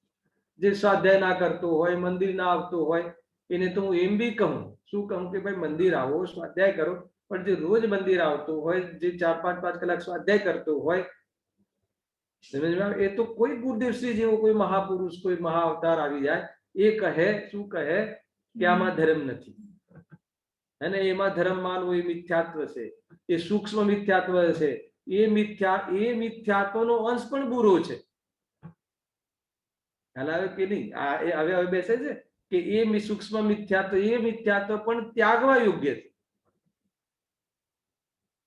જે સ્વાધ્યાય ના કરતો હોય, મંદિર ના આવતો હોય, એને તો હું એમ બી કહું, શું કહું કે ભાઈ મંદિર આવો, સ્વાધ્યાય કરો. પણ જે રોજ મંદિર આવતો હોય, જે 4-5 કલાક સ્વાધ્યાય કરતો હોય, એ તો કોઈ ગુરુદેવશ્રી જેવો કોઈ મહાપુરુષ, કોઈ મહાઅવતાર આવી જાય, એ કહે, શું કહે કે આમાં ધર્મ નથી, અને એમાં ધર્મ માનવું એ મિથ્યાત્વ છે, એ સૂક્ષ્મ મિથ્યાત્વ છે, એ મિથ્યાત્વનો અંશ પણ બુરો છે. ખ્યાલ આવે કે નહીં? હવે બેસે છે કે એ સૂક્ષ્મ મિથ્યાત્વ પણ ત્યાગવા યોગ્ય છે.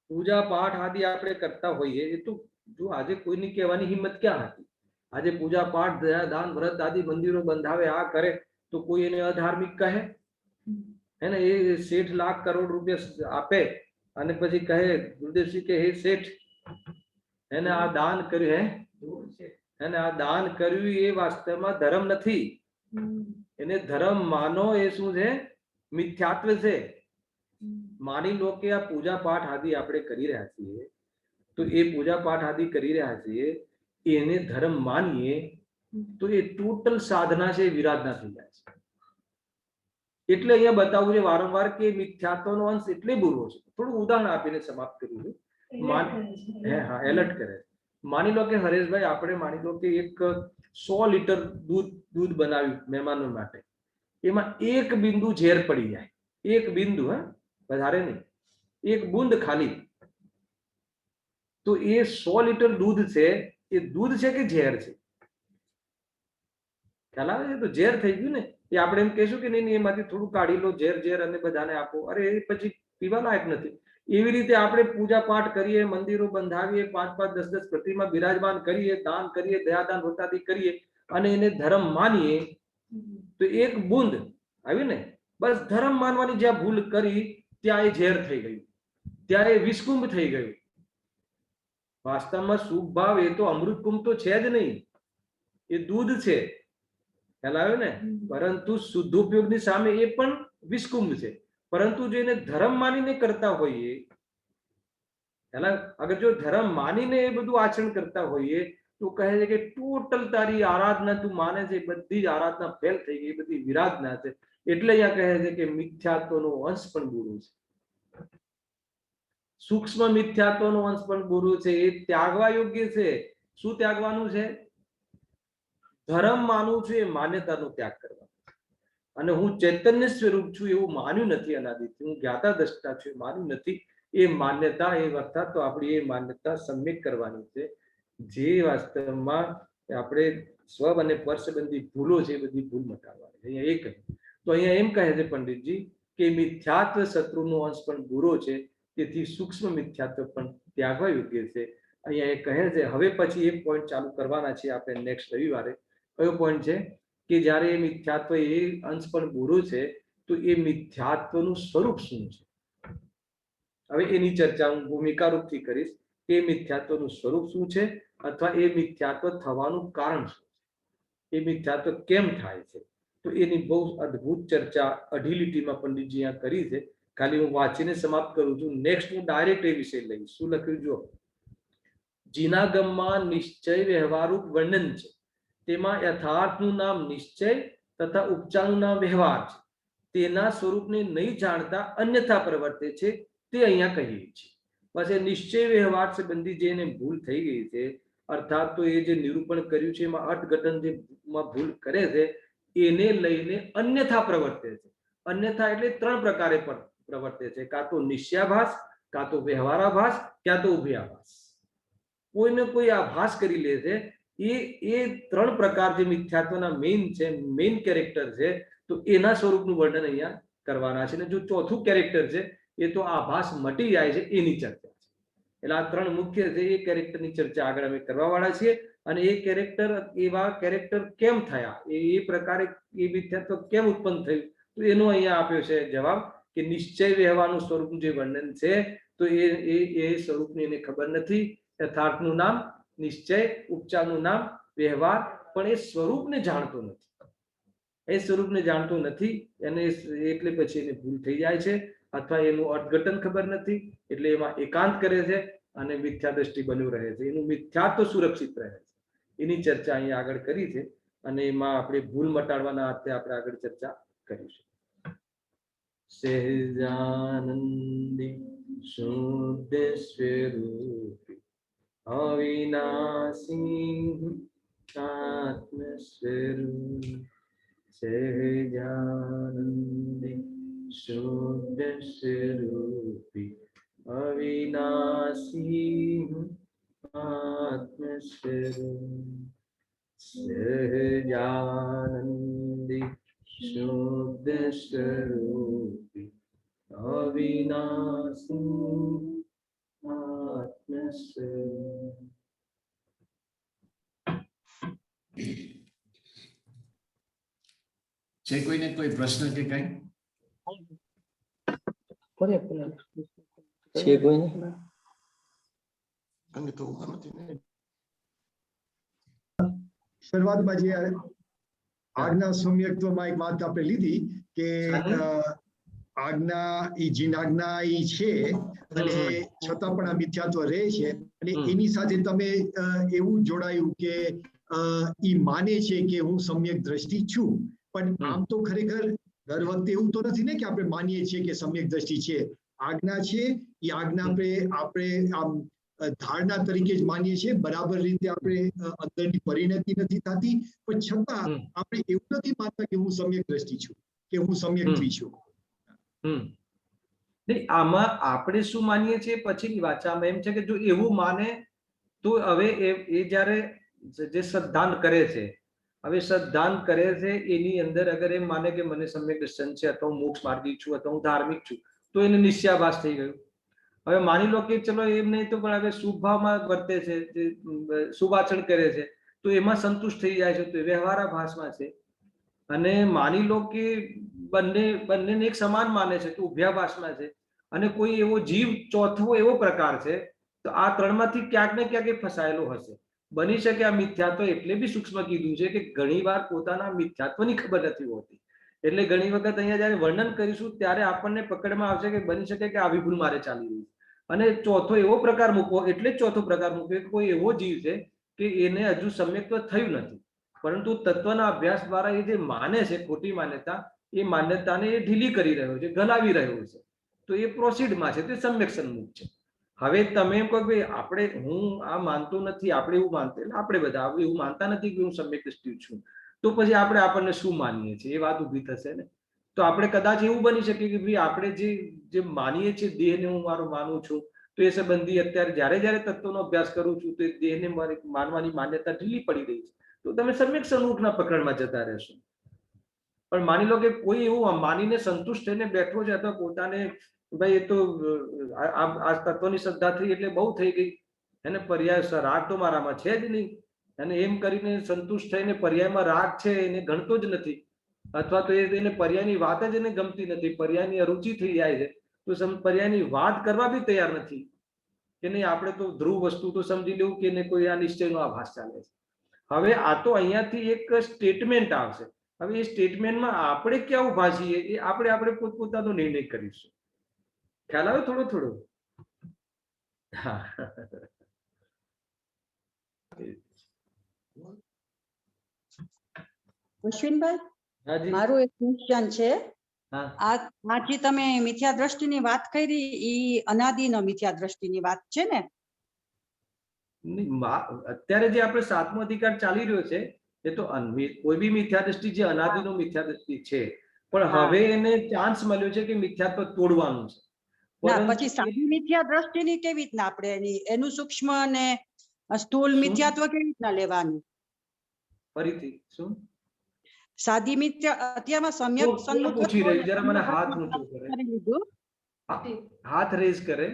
પૂજા પાઠ આદિ આપણે કરતા હોઈએ, એ તો જો આજે કોઈની કહેવાની હિંમત ક્યાં હતી? આજે પૂજા પાઠ, દયા, દાન, વ્રત આદિ મંદિરો બંધાવે, આ કરે તો કોઈ એને અધાર્મિક કહે? હે ને? એ શેઠ લાખ કરોડ રૂપિયા આપે અને પછી કહે, ગુરુદેવશ્રી કે હે શેઠ, એને આ દાન કર્યું, એને આ દાન કર્યું, એ વાસ્તવમાં ધર્મ નથી. એને ધર્મ માનો એ શું છે? મિથ્યાત્વ છે. માની લો કે આ પૂજા પાઠ આદિ આપણે કરી રહ્યા છીએ, તો એ પૂજા પાઠ આદિ કરી રહ્યા છીએ, એને ધર્મ માનીએ તો એ ટોટલ સાધના છે, વિરાધના થઈ જાય છે. એટલે અહીંયા બતાવું છે વારંવાર કે મિથ્યાત્વનો અંશ એટલે બુરો છે. થોડું ઉદાહરણ આપીને સમાપ્ત કર્યું છે. એલર્ટ કરે. માની લો કે હરેશભાઈ, આપણે માની લો કે એક 100 લીટર દૂધ બનાવ્યું મહેમાનો માટે, એમાં એક બિંદુ ઝેર પડી જાય, એક બિંદુ, વધારે નહીં, એક બૂંદ ખાલી, તો એ 100 લીટર દૂધ છે, એ દૂધ છે કે ઝેર છે? ખ્યાલ આવે છે? તો ઝેર થઈ ગયું ને. એ આપણે એમ કહેશું કે નહીં, એમાંથી થોડું કાઢી લો, ઝેર અને બધાને આપો, અરે એ પછી પીવા લાયક નથી. એવી રીતે આપણે પૂજા પાઠ કરીએ, મંદિરો બંધાવીએ, 5-5, 10-10 પ્રતિમા બિરાજમાન કરીએ, દાન કરીએ, દયાદાન વ્રતાદિ કરીએ અને એને ધર્મ માનીએ, તો એક બૂંદ આવી ને, બસ ધર્મ માનવાની જ્યાં ભૂલ કરી ત્યાં એ ઝેર થઈ ગયું, ત્યાં એ વિષકુંભ થઈ ગયું. વાસ્તવમાં સુખ ભાવ એ તો અમૃતકુંભ તો છે જ નહીં, એ દૂધ છે. ખ્યાલ આવ્યો ને? પરંતુ શુદ્ધ ઉપયોગની સામે એ પણ વિષકુંભ છે. પરંતુ જો એને ધર્મ માનીને કરતા હોઈએ, અગર જો ધર્મ માનીને એ બધું આચરણ કરતા હોઈએ, તો કહે છે કે ટોટલ તારી આરાધના તું માને છે, બધી જ આરાધના ફેલ થઈ ગઈ, બધી વિરાધના છે. એટલે અહીંયા કહે છે કે મિથ્યાત્વનો અંશ પણ બુરો છે, સૂક્ષ્મ મિથ્યાત્વનો અંશ પણ બુરો છે. એ ત્યાગવા યોગ્ય છે. શું ત્યાગવાનું છે? ધર્મ માનવું છું, એ માન્યતાનો ત્યાગ કરવાનો. અને હું ચૈતન્ય સ્વરૂપ છું એવું માન્યું નથી અનાદિથી, હું જ્ઞાતા દ્રષ્ટા છું માન્યું નથી. એ માન્યતા, એ વખત તો આપણી એ માન્યતા સમ્યક કરવાની છે, જે વાસ્તવમાં આપણે સ્વ અને પર સંબંધી ભૂલો છે, એ બધી ભૂલ મટાડવાની. અહીંયા એ કહે તો અહીંયા એમ કહે છે પંડિતજી કે મિથ્યાત્વ શત્રુનો અંશ પણ બુરો છે, તેથી સૂક્ષ્મ મિથ્યાત્વ પણ ત્યાગવા યોગ્ય છે. અહીંયા એ કહે છે. હવે પછી એક પોઈન્ટ ચાલુ કરવાના છે આપણે નેક્સ્ટ રવિવારે. કયો પોઈન્ટ છે? કે જ્યારે એ મિથ્યાત્વ એ અંશ પણ બુરો છે, તો એ મિથ્યાત્વનું સ્વરૂપ શું છે? હવે એની ચર્ચા હું ભૂમિકા રૂપથી કરીશ કે મિથ્યાત્વનું સ્વરૂપ શું છે, અથવા એ મિથ્યાત્વ થવાનું કારણ શું છે, એ મિથ્યાત્વ કેમ થાય છે. તો એની બહુ અદ્ભુત ચર્ચા અઢી લીટીમાં પંડિતજી આ કરી છે. ખાલી હું વાંચીને સમાપ્ત કરું છું. નેક્સ્ટ હું ડાયરેક્ટ એ વિષય લઈશ. શું લખ્યું જો? જીનાગમમાં નિશ્ચય વ્યવહારરૂપ વર્ણન છે, તેમાં યથાર્થનું નામ નિશ્ચય તથા ઉપચારનું નામ વ્યવહાર છે. તેના સ્વરૂપને નહીં જાણતા અન્યથા પ્રવર્તે છે, તે અહીંયા કહીએ છીએ. બસ એ નિશ્ચય વ્યવહાર સંબંધી જેને ભૂલ થઈ ગઈ છે, અર્થાત તો એ જે નિરૂપણ કર્યું છે એમાં અર્થઘટન જે ભૂલ કરે છે, એને લઈને અન્યથા પ્રવર્તે છે. અન્યથા એટલે 3 પ્રકારે પ્રવર્તે છે, કાં તો નિશ્ચયાભાસ, કાં તો વ્યવહારાભાસ, ક્યાં તો ઉભયાભાસ. કોઈને કોઈ આભાસ કરી લે છે. એ 3 પ્રકાર જે મિથ્યાત્વના મેઇન છે, મેઇન કેરેક્ટર છે, તો તો એના સ્વરૂપનું વર્ણન અહીંયા કરવાના છે. અને જો ચોથું કેરેક્ટર છે એ તો આભાસ મટી જાય છે એની ચર્ચા છે. એટલે આ ત્રણ મુખ્ય છે, એ કેરેક્ટરની ચર્ચા આગળ અમે કરવાવાળા છીએ. અને એ કેરેક્ટર, એવા કેરેક્ટર કેમ થયા, એ પ્રકારે એ મિથ્યાત્વ કેમ ઉત્પન્ન થયું, તો એનો અહીંયા આપ્યો છે જવાબ કે નિશ્ચય વ્યવહારનું સ્વરૂપનું જે વર્ણન છે તો એ સ્વરૂપની એને ખબર નથી. યથાર્થનું નામ નિશ્ચય, ઉપચારનું નામ વ્યવહાર, પણ એ સ્વરૂપને જાણતો નથી. એ સ્વરૂપને જાણતો નથી એને એટલે પછી એને ભૂલ થઈ જાય છે, અથવા એનું અર્થઘટન ખબર નથી, એટલે એમાં એકાંત કરે છે અને મિથ્યા દ્રષ્ટિ બન્યું રહે છે. એનું મિથ્યાત્વ સુરક્ષિત રહે છે. એની ચર્ચા અહીંયા આગળ કરી છે અને એમાં આપણે ભૂલ મટાડવાના અર્થે આપણે આગળ ચર્ચા કરીશું. સહેજાનંદી શુદ્ધ સ્વરૂપી અવિનાશી આત્મ સ્વરૂપ, સહેજાનંદી શુદ્ધ સ્વરૂપી અવિનાશી આત્મ સ્વરૂપ, સહેજાનંદી શુદ્ધ સ્વરૂપી અવિનાશી આત્મ સ્વરૂપ. છે કોઈને કોઈ પ્રશ્ન કે કઈ? છે કોઈને? શરૂઆતમાં જે આજ્ઞા સમ્યક્ત્વમાં એક વાત આપણે લીધી કે આજ્ઞા ઈ જીન આજ્ઞા ઈ છે અને છતાં પણ આ મિથ્યાત્વ રહે છે. અને એની સાથે તમે એવું જોડાયું કે ઈ માને છે કે હું સમ્યક દ્રષ્ટિ છું, પણ આમ તો ખરેખર દર વખતે એવું તો નથી ને કે આપણે માનીએ છીએ કે સમ્યક દ્રષ્ટિ છે. આજ્ઞા છે એ આજ્ઞા આપણે આમ ધારણા તરીકે જ માનીએ છીએ, બરાબર રીતે આપણે અંદરની પરિણતિ નથી થતી, પણ છતાં આપણે એવું નથી માનતા કે હું સમ્યક દ્રષ્ટિ છું કે હું સમ્યક્ત્વી છું. આમાં આપણે શું માનીએ છીએ પછીની વાત છે. આમાં એમ છે કે જો એવું માને તો હવે એ જ્યારે જે શ્રદ્ધાન કરે છે, હવે શ્રદ્ધાન કરે છે એની અંદર અગર એમ માને કે મને સમ્યક દર્શન છે, અથવા હું મોક્ષ માર્ગી છું, અથવા હું ધાર્મિક છું, તો એને નિશ્ચયાભાસ થઈ ગયું. હવે માની લો કે ચલો એમ નહીં તો પણ હવે શુભ ભાવમાં વર્તે છે, શુભ આચરણ કરે છે, તો એમાં સંતુષ્ટ થઈ જાય છે, તો વ્યવહારાભાસમાં છે. અને માની લો કે બંનેને એક સમાન માને છે તો ઉભયાભાસમાં છે. અને કોઈ એવો જીવ ચોથો એવો પ્રકાર છે, તો આ ત્રણમાંથી ક્યાંક ને ક્યાંક એ ફસાયેલો હશે. બની શકે આ મિથ્યાત્વ એટલે બી સૂક્ષ્મ કીધું છે કે ઘણી વાર પોતાના મિથ્યાત્વની ખબર નથી હોતી. એટલે ઘણી વખત અહીંયા જયારે વર્ણન કરીશું ત્યારે આપણને પકડમાં આવશે કે બની શકે કે આવી ભૂલ મારે ચાલી રહી છે. અને ચોથો એવો પ્રકાર મૂકવો, એટલે જ ચોથો પ્રકાર મૂકવો કે કોઈ એવો જીવ છે કે એને હજુ સમ્યક્ત્વ થયું નથી, પરંતુ તત્વના અભ્યાસ દ્વારા એ જે માને છે ખોટી માન્યતા, એ માન્યતાને એ ઢીલી કરી રહ્યો છે, ગલાવી રહ્યો છે, તો એ પ્રોસીડમાં છે, તે સમ્યક સન્મુખ છે. હવે તમે એમ કહો કે આપણે હું આ માનતો નથી, આપણે એવું માનતા, એટલે આપણે બધા એવું માનતા નથી કે હું સમ્યક દ્રષ્ટિ છું, તો પછી આપણને શું માનીએ છીએ એ વાત ઊભી થશે ને. તો આપણે કદાચ એવું બની શકે કે ભાઈ આપણે જે માનીએ છીએ દેહને હું મારો માનું છું, તો એ સંબંધી અત્યારે જ્યારે તત્વનો અભ્યાસ કરું છું તો એ દેહને માનવાની માન્યતા ઢીલી પડી રહી છે, તો તમે સમ્યક સન્મુખના પકડમાં જતા રહેશો. પણ માની લો કે કોઈ એવું માનીને સંતુષ્ટ થઈને બેઠો છે, અથવા પોતાને ભાઈ એ તો આ તત્વની શ્રદ્ધા થઈ એટલે બહુ થઈ ગઈ, એને પર્યાય રાગ તો મારામાં છે જ નહીં, અને એમ કરીને સંતુષ્ટ થઈને પર્યાયમાં રાગ છે એને ગણતો જ નથી, અથવા તો એને પર્યાયની વાત જ એને ગમતી નથી, પર્યાયની અરુચિ થઈ જાય છે, તો પર્યાયની વાત કરવા બી તૈયાર નથી કે નહીં આપણે તો ધ્રુવ વસ્તુ તો સમજી લેવું કે એને કોઈ આ નિશ્ચયનો આભાસ ચાલે છે. હવે આ તો અહીંયાથી એક સ્ટેટમેન્ટ આવશે. હવે એ સ્ટેટમેન્ટમાં આપણે ક્યાં ઉભા છીએ એ આપણે પોતપોતાનો નિર્ણય કરીશું. ખ્યાલ આવે થોડો થોડો? હા. અશ્વિનભાઈ, મારું એક ક્વેશ્ચન છે. આ જે તમે મિથ્યા દ્રષ્ટિની વાત કરી, ઈ અનાદિનો મિથ્યા દ્રષ્ટિની વાત છે ને? અત્યારે જે આપણે 7મો અધિકાર ચાલી રહ્યો છે એ તો કોઈ બી મિથ્યા દ્રષ્ટિ જે અનાદિનો મિથ્યા દ્રષ્ટિ છે, પણ હવે એને ચાન્સ મળ્યો છે કે મિથ્યાત્વ તોડવાનું છે. પછી સાદી મિથ્યા દ્રષ્ટિની કેવી રીતના આપણે એનું સૂક્ષ્મ અને સ્થૂળ મિથ્યાત્વ કેવી રીતના લેવાનું? ફરીથી શું? સાદી મિથ્યા અત્યારમાં સમ્યક કોણ સન્મુખ પૂછી રહ્યું? જરા મને સમ્યક હાથ ઊંચો કરે. કરી લીધું. હાથ રેઝ કરે.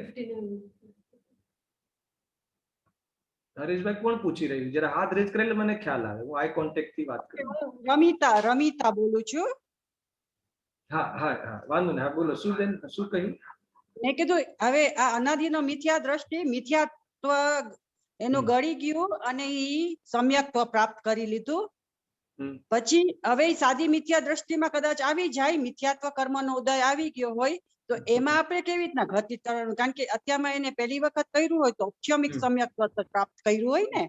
હરેશભાઈ કોણ પૂછી રહ્યું? જરા હાથ રેઝ કરે એટલે મને ખ્યાલ આવે. હું આઈ કોન્ટેક્ટ થી વાત કરું. હું રમિતા બોલું છું. હા હા હા, વાંધો નહીં. હા બોલો. શું બેન, શું કહ્યું? મેં કીધું હવે આ અનાદિનો મિથ્યા દ્રષ્ટિ મિથ્યાત્વ એનું ગળી ગયું અને ઈ સમ્યક્ત્વ પ્રાપ્ત કરી લીધું. પછી હવે ઈ સાદી મિથ્યા દ્રષ્ટિમાં કદાચ આવી જાય, મિથ્યાત્વ કર્મનો ઉદય આવી ગયો હોય તો એમાં આપણે કેવી રીતના ઘટિત કરવાનું? કારણ કે અત્યારમાં એને પહેલી વખત કર્યું હોય તો ઔપચારિક સમ્યક્ત્વ પ્રાપ્ત કર્યું હોય ને,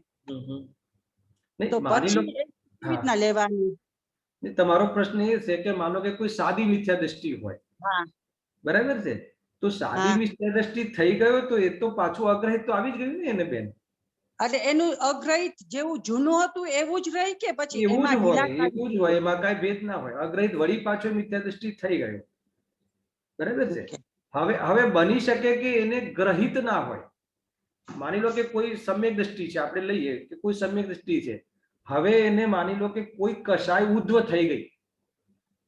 નહીં, તો માની લો પછી કેવી રીતના લેવાનું? નહીં, તમારો પ્રશ્ન એ છે કે માનો કે કોઈ સાદી મિથ્યા દ્રષ્ટિ હોય, હા બરાબર છે, તો સાદી હા. મિથ્યા દ્રષ્ટિ થઈ ગયો તો એ તો પાછું અગ્રહિત તો આવી જ ગયું ને એને બેન. એટલે એનું અગ્રહિત જેવું જૂનું હતું એવું જ રહી કે પછી એવું જ એમાં હોય, ઢીલા એવું જ હોય, એમાં કાંઈ ભેદ ના હોય. અગ્રહિત વળી પાછો મિથ્યા દ્રષ્ટિ થઈ ગયો, બરાબર છે. Okay. હવે બની શકે કે એને ગ્રહિત ના હોય. માની લો કે કોઈ સમ્યક દ્રષ્ટિ છે, આપણે લઈએ કે કોઈ સમ્યક દ્રષ્ટિ છે. હવે એને માની લો કે કોઈ કશાય ઉધ્વ થઈ ગઈ,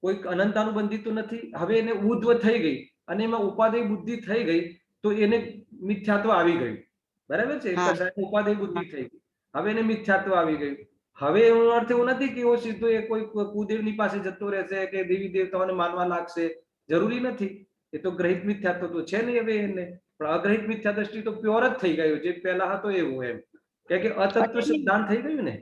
કોઈ અનંતાનુબંધી તો નથી, હવે એને ઉધ્વ થઈ ગઈ અને એમાં ઉપાદેય બુદ્ધિ થઈ ગઈ તો એને મિથ્યાત્વ આવી ગયું, બરાબર છે. હા. કશાય ઉપાદેય બુદ્ધિ થઈ ગઈ, હવે એને મિથ્યાત્વ આવી ગયું. હવે એનો અર્થ એવો નથી કે એવો સીધો એ કોઈ કુદેવની પાસે જતો રહેશે કે દેવી દેવતાઓને માનવા લાગશે, જરૂરી નથી. એ તો ગ્રહિત મિથ્યાત્વ તો છે નહીં હવે એને. પણ અગ્રહિત મિથ્યા દ્રષ્ટિ તો પ્યોર જ થઈ ગયું, જે પહેલા હતો એવું. એમ કે અતત્વ સિદ્ધાંત થઈ ગયું ને.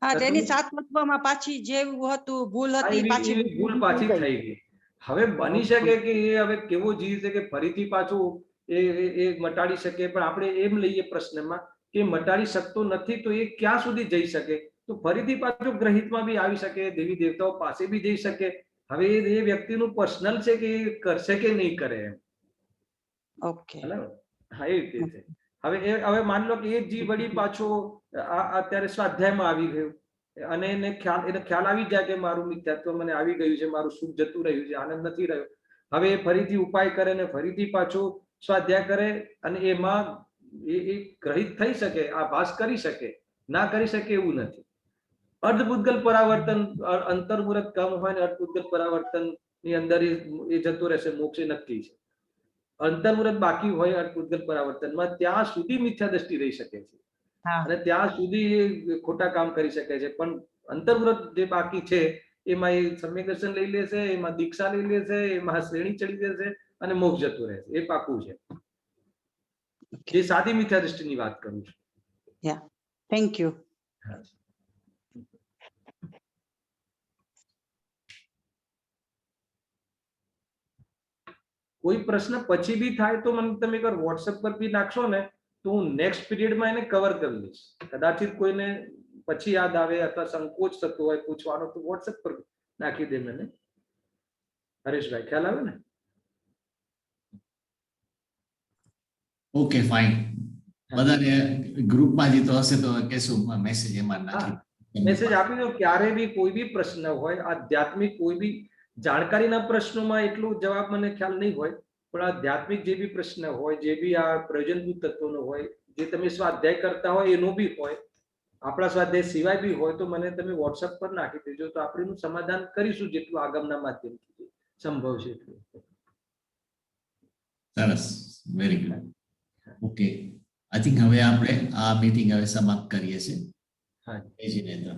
હા તેની સાતવત્વમાં પાછી જેવું હતું ભૂલ હતી પાછી ભૂલ પાછી થઈ ગઈ. હવે બની શકે કે એ હવે કેવો જીવ છે કે ફરીથી પાછું એ મટાડી શકે, પણ આપણે એમ લઈએ પ્રશ્નમાં કે મટાડી શકતો નથી તો એ ક્યાં સુધી જઈ શકે? તો ફરીથી પાછો ગ્રહિતમાં બી આવી શકે, દેવી દેવતાઓ પાસે બી જઈ શકે. હવે એ વ્યક્તિનું પર્સનલ છે કે એ કરશે કે નહીં કરે એમ. ઓકે. હા, એ રીતે છે. હવે માની લો કે એ જીવ વળી પાછો અત્યારે સ્વાધ્યાયમાં આવી ગયો અને એને ખ્યાલ આવી જાય કે મારું મિથ્યાત્વ મને આવી ગયું છે, મારું સુખ જતું રહ્યું છે, આનંદ નથી રહ્યો. હવે એ ફરીથી ઉપાય કરે ને ફરીથી પાછું સ્વાધ્યાય કરે અને એમાં એ ગ્રહિત થઈ શકે, આભાસ કરી શકે, ના કરી શકે એવું નથી. અર્ધપૂતગલ પરાવર્તન, અંતર્મુહૂર્ત કમ હોય ને અર્ધપૂતગલ પરાવર્તન ની અંદર એ જતો રહેશે, મોક્ષ નક્કી છે. અંતર્મુહૂર્ત બાકી હોય અર્ધપૂતગલ પરાવર્તનમાં, ત્યાં સુધી મિથ્યા દ્રષ્ટિ રહી શકે છે અને ત્યાં સુધી એ ખોટા કામ કરી શકે છે. પણ અંતર્મુહૂર્ત જે બાકી છે એમાં એ સમ્યક દર્શન લઈ લેશે, એમાં દીક્ષા લઈ લેશે, એમાં શ્રેણી ચડી જશે અને મોક્ષ જતું રહેશે. એ પાકું છે. જે સાદી મિથ્યા દ્રષ્ટિની વાત કરું છું. Thank you. કોઈ પ્રશ્ન પછી બી થાય તો મને તમે એકવાર વોટ્સએપ પર બી નાખશો ને તો હું નેક્સ્ટ પીરિયડમાં એને કવર કરી લઈશ. કદાચિત કોઈને પછી યાદ આવે અથવા સંકોચ થતો હોય પૂછવાનો તો વોટ્સએપ પર નાખી દે મને. હરેશભાઈ, ખ્યાલ આવે ને? Okay, fine. બધાને ગ્રુપમાં જે તો હશે તો કેશું મેસેજ એમાં નાખી મેસેજ આપી દો. ક્યારે બી કોઈ બી પ્રશ્ન હોય, આધ્યાત્મિક કોઈ બી જાણકારીના પ્રશ્નોમાં એટલું જવાબ મને ખ્યાલ નહીં હોય, પણ આધ્યાત્મિક જે બી પ્રશ્ન હોય, જે બી આ પ્રયોજનભૂત તત્વોનો હોય, જે તમે સ્વાધ્યાય કરતા હોય એનો બી હોય, આપણા સ્વાધ્યાય સિવાય બી હોય, તો મને તમે વોટ્સએપ પર નાખી દેજો તો આપણે એનું સમાધાન કરીશું જેટલું આગમના માધ્યમથી સંભવ છે એટલું. સરસ, very good. Okay, I think હવે આપણે આ મીટિંગ હવે સમાપ્ત કરીએ છીએ. હા. જય જિનેન્દ્ર.